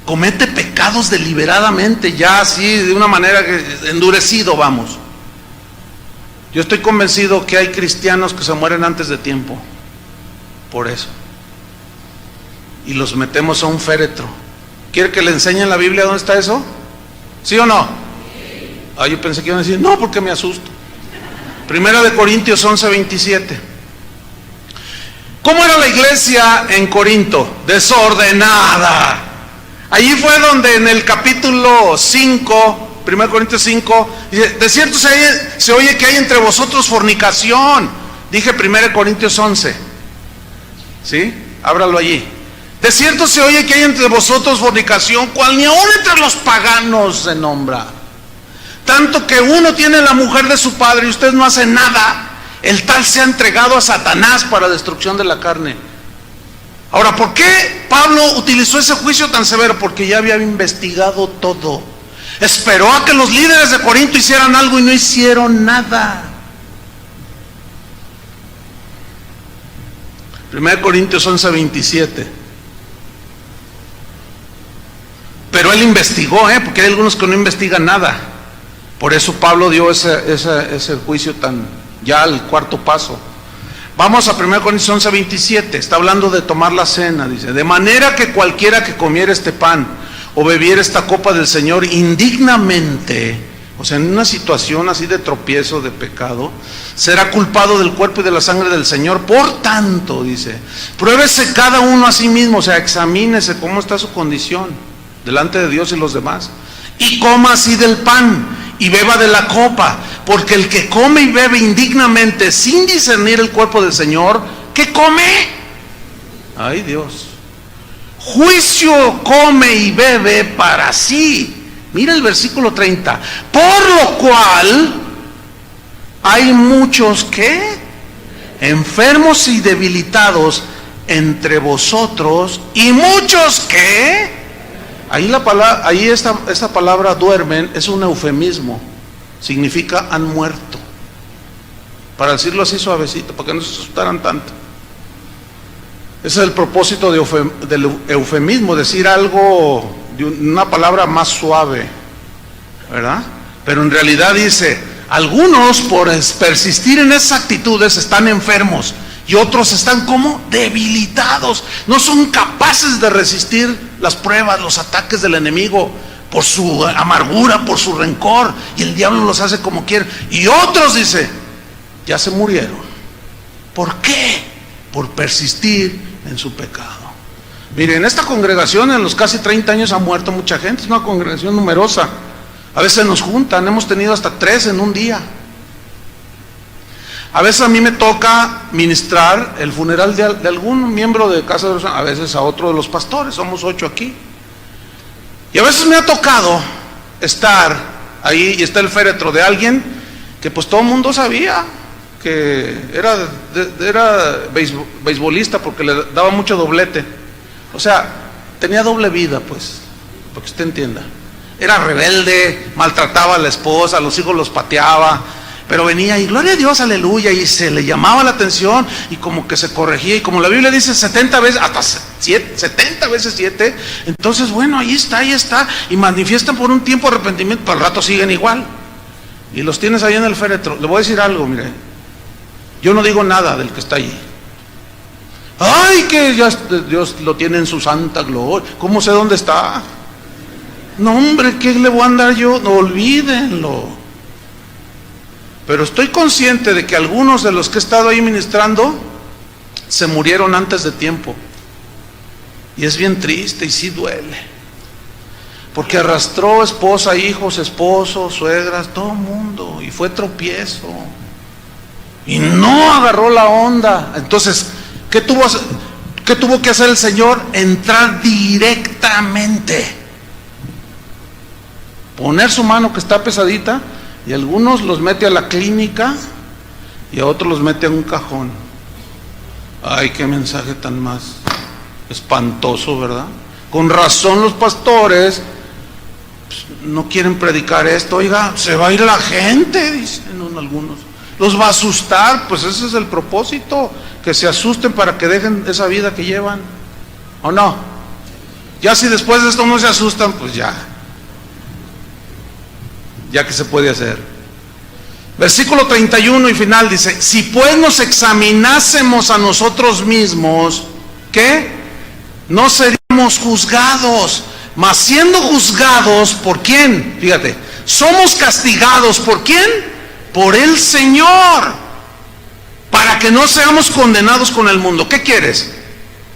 A: comete pecados deliberadamente, ya así de una manera endurecido, vamos. Yo estoy convencido que hay cristianos que se mueren antes de tiempo por eso, y los metemos a un féretro. ¿Quiere que le enseñe en la Biblia dónde está eso? ¿Sí o no? Yo pensé que iban a decir, no, porque me asusto. Primera de Corintios 11:27. ¿Cómo era la iglesia en Corinto? Desordenada. Allí fue donde en el capítulo 5, 1 Corintios 5, dice, de cierto se oye que hay entre vosotros fornicación. Dije 1 Corintios 11. ¿Sí? Ábralo allí. De cierto se oye que hay entre vosotros fornicación, cual ni aún entre los paganos se nombra. Tanto que uno tiene la mujer de su padre y usted no hace nada, el tal se ha entregado a Satanás para destrucción de la carne. Ahora, ¿por qué Pablo utilizó ese juicio tan severo? Porque ya había investigado todo. Esperó a que los líderes de Corinto hicieran algo y no hicieron nada. 1 Corintios 11:27. Pero él investigó, porque hay algunos que no investigan nada. Por eso Pablo dio ese juicio ya al cuarto paso. Vamos a 1 Corintios 11:27, está hablando de tomar la cena, dice, de manera que cualquiera que comiera este pan o bebiera esta copa del Señor indignamente, o sea, en una situación así de tropiezo, de pecado, será culpado del cuerpo y de la sangre del Señor. Por tanto, dice, pruébese cada uno a sí mismo, o sea, examínese cómo está su condición delante de Dios y los demás, y coma así del pan y beba de la copa, porque el que come y bebe indignamente sin discernir el cuerpo del Señor, ¿qué come? Ay, Dios, juicio come y bebe para sí. Mira el versículo 30, por lo cual hay muchos que enfermos y debilitados entre vosotros, y muchos que esta palabra duermen es un eufemismo, significa han muerto, para decirlo así suavecito, para que no se asustaran tanto. Ese es el propósito del eufemismo, decir algo de una palabra más suave, ¿verdad? Pero en realidad dice, algunos por persistir en esas actitudes están enfermos, y otros están como debilitados, no son capaces de resistir las pruebas, los ataques del enemigo, por su amargura, por su rencor, y el diablo los hace como quiere. Y otros, dice, ya se murieron. ¿Por qué? Por persistir en su pecado. Miren, en esta congregación en los casi 30 años ha muerto mucha gente, es una congregación numerosa. A veces nos juntan, hemos tenido hasta 3 en un día. A veces a mí me toca ministrar el funeral de algún miembro de Casa de Oración, a veces a otro de los pastores, somos 8 aquí. Y a veces me ha tocado estar ahí y está el féretro de alguien que pues todo el mundo sabía que era beisbolista porque le daba mucho doblete. O sea, tenía doble vida, pues, para que usted entienda. Era rebelde, maltrataba a la esposa, a los hijos los pateaba. Pero venía y gloria a Dios, aleluya, y se le llamaba la atención y como que se corregía, y como la Biblia dice 70 veces, hasta 70 veces 7, entonces bueno, ahí está, y manifiestan por un tiempo arrepentimiento, pero al rato siguen igual, y los tienes ahí en el féretro. Le voy a decir algo, mire, yo no digo nada del que está allí. Ay, que ya Dios lo tiene en su santa gloria, ¿cómo sé dónde está? No, hombre, ¿qué le voy a andar yo? No, olvídenlo. Pero estoy consciente de que algunos de los que he estado ahí ministrando se murieron antes de tiempo. Y es bien triste y sí duele. Porque arrastró esposa, hijos, esposos, suegras, todo el mundo. Y fue tropiezo. Y no agarró la onda. Entonces, ¿qué tuvo que hacer el Señor? Entrar directamente. Poner su mano que está pesadita. Y algunos los mete a la clínica. Y a otros los mete a un cajón. Ay, qué mensaje tan más espantoso, ¿verdad? Con razón los pastores pues, no quieren predicar esto. Oiga, se va a ir la gente, dicen algunos. Los va a asustar, pues ese es el propósito, que se asusten para que dejen esa vida que llevan, ¿o no? Ya si después de esto no se asustan, pues ya que se puede hacer. Versículo 31 y final dice: si pues nos examinásemos a nosotros mismos, ¿qué? No seríamos juzgados, mas siendo juzgados, ¿por quién? Fíjate, somos castigados, ¿por quién? Por el Señor, para que no seamos condenados con el mundo. ¿Qué quieres?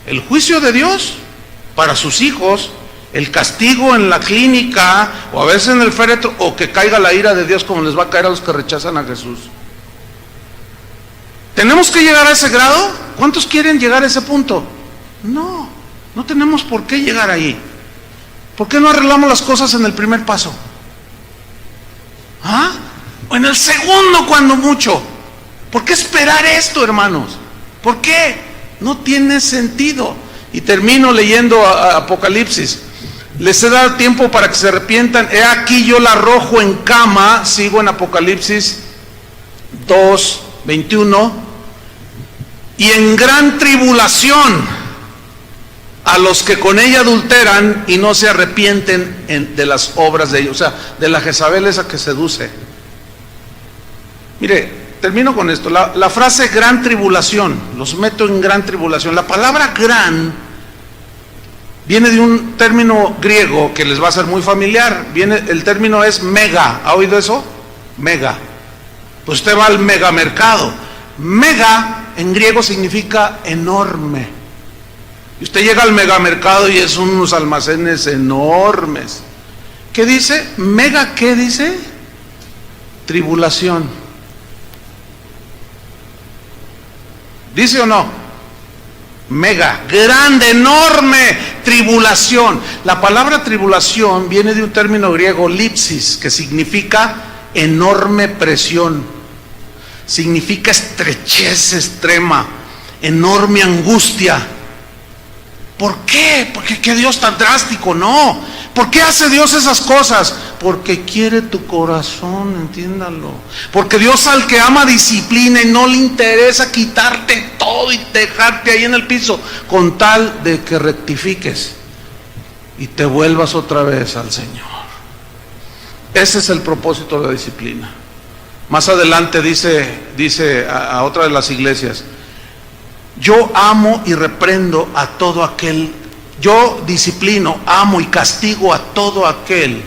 A: ¿El juicio de Dios para sus hijos? ¿El castigo en la clínica o a veces en el féretro? ¿O que caiga la ira de Dios como les va a caer a los que rechazan a Jesús? ¿Tenemos que llegar a ese grado? ¿Cuántos quieren llegar a ese punto? No tenemos por qué llegar ahí. ¿Por qué no arreglamos las cosas en el primer paso? ¿Ah? O en el segundo cuando mucho. ¿Por qué esperar esto, hermanos? ¿Por qué? No tiene sentido. Y termino leyendo Apocalipsis. Les he dado tiempo para que se arrepientan. He aquí yo la arrojo en cama. Sigo en Apocalipsis 2:21. Y en gran tribulación a los que con ella adulteran y no se arrepienten de las obras de ellos. O sea, de la Jezabel esa que seduce. Mire, termino con esto. La frase gran tribulación, los meto en gran tribulación. La palabra gran viene de un término griego que les va a ser muy familiar. El término es mega. ¿Ha oído eso? Mega. Pues usted va al megamercado. Mega en griego significa enorme. Y usted llega al megamercado y es unos almacenes enormes. ¿Qué dice? Mega, ¿qué dice? Tribulación. ¿Dice o no? Mega, grande, enorme, tribulación. La palabra tribulación viene de un término griego, lipsis, que significa enorme presión. Significa estrechez extrema, enorme angustia. ¿Por qué? ¿Por qué Dios tan drástico? No. ¿Por qué hace Dios esas cosas? Porque quiere tu corazón, entiéndalo. Porque Dios al que ama disciplina y no le interesa quitarte todo y dejarte ahí en el piso, con tal de que rectifiques y te vuelvas otra vez al Señor. Ese es el propósito de la disciplina. Más adelante dice a otra de las iglesias: yo amo y reprendo a todo aquel, yo disciplino, amo y castigo a todo aquel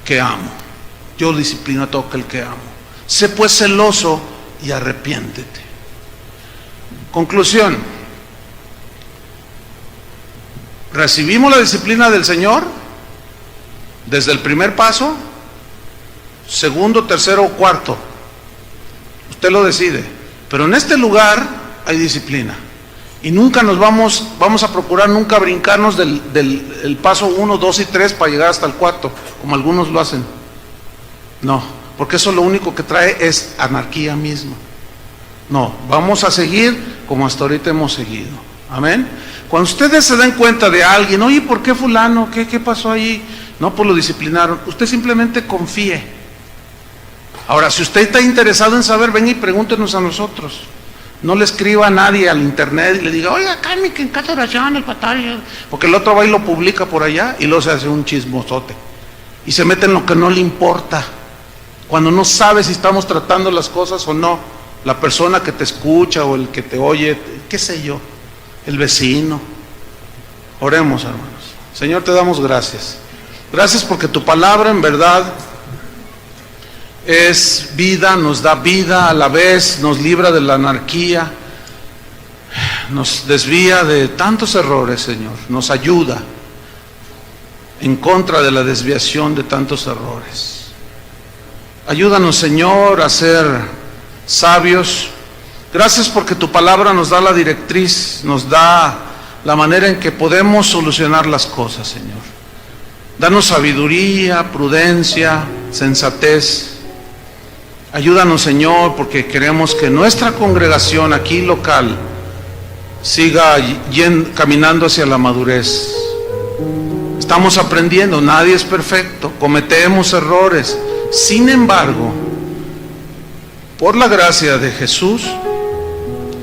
A: que amo. Yo disciplino a todo aquel que amo. Sé pues celoso y arrepiéntete. Conclusión: recibimos la disciplina del Señor desde el primer paso, segundo, tercero o cuarto. Usted lo decide. Pero en este lugar hay disciplina. Y nunca vamos a procurar nunca brincarnos del paso 1, 2 y 3 para llegar hasta el 4, como algunos lo hacen. No, porque eso lo único que trae es anarquía misma. No, vamos a seguir como hasta ahorita hemos seguido. Amén. Cuando ustedes se den cuenta de alguien, oye, ¿por qué fulano? ¿Qué pasó ahí? No, pues lo disciplinaron. Usted simplemente confíe. Ahora, si usted está interesado en saber, ven y pregúntenos a nosotros. No le escriba a nadie al internet y le diga, oiga, acá en casa oración, el patario, porque el otro va y lo publica por allá y luego se hace un chismosote y se mete en lo que no le importa, cuando no sabe si estamos tratando las cosas o no. La persona que te escucha o el que te oye, qué sé yo, el vecino. Oremos, hermanos. Señor, te damos gracias. Gracias porque tu palabra en verdad es vida, nos da vida, a la vez nos libra de la anarquía, nos desvía de tantos errores, Señor. Nos ayuda en contra de la desviación de tantos errores. Ayúdanos, Señor, a ser sabios. Gracias porque tu palabra nos da la directriz, nos da la manera en que podemos solucionar las cosas, Señor. Danos sabiduría, prudencia, sensatez. Ayúdanos, Señor, porque queremos que nuestra congregación aquí local siga caminando hacia la madurez. Estamos aprendiendo, nadie es perfecto, cometemos errores. Sin embargo, por la gracia de Jesús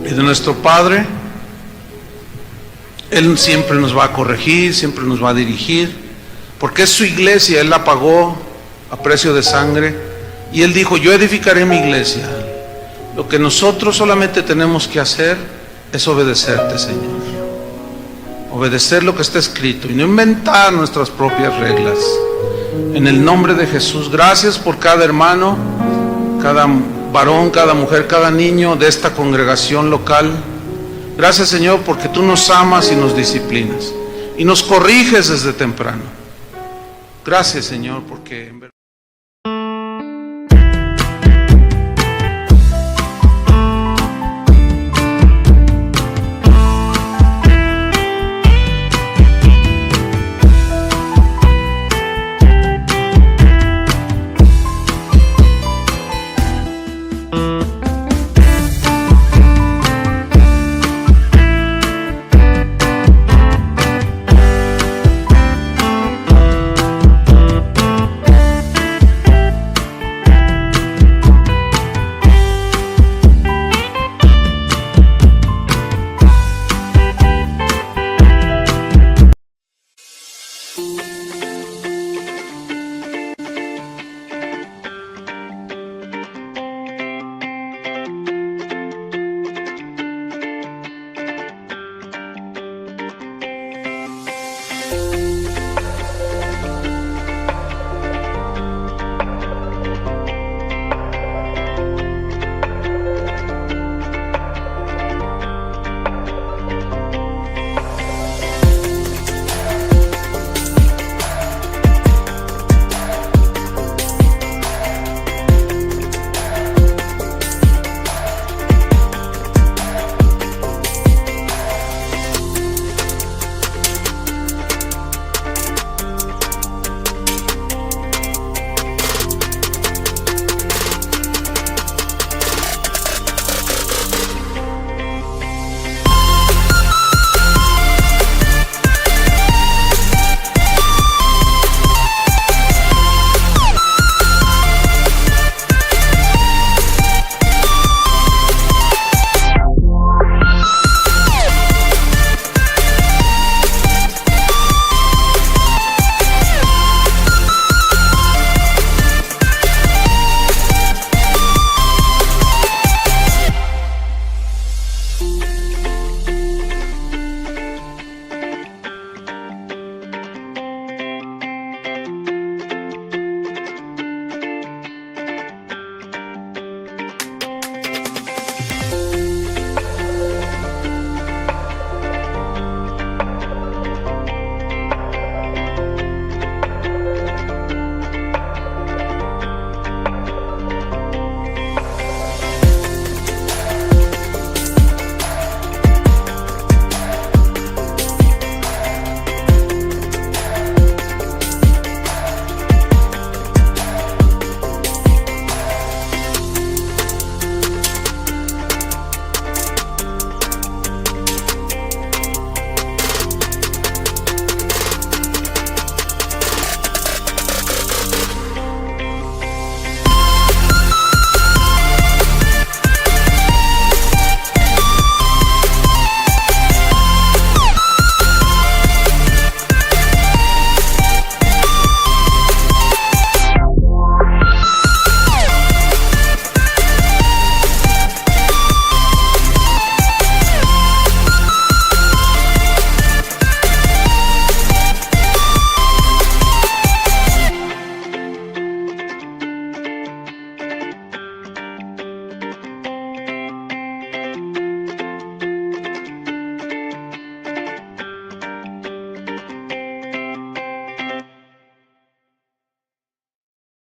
A: y de nuestro Padre, Él siempre nos va a corregir, siempre nos va a dirigir, porque es su iglesia, Él la pagó a precio de sangre, y Él dijo, yo edificaré mi iglesia. Lo que nosotros solamente tenemos que hacer es obedecerte, Señor. Obedecer lo que está escrito y no inventar nuestras propias reglas. En el nombre de Jesús, gracias por cada hermano, cada varón, cada mujer, cada niño de esta congregación local. Gracias, Señor, porque tú nos amas y nos disciplinas y nos corriges desde temprano. Gracias, Señor, porque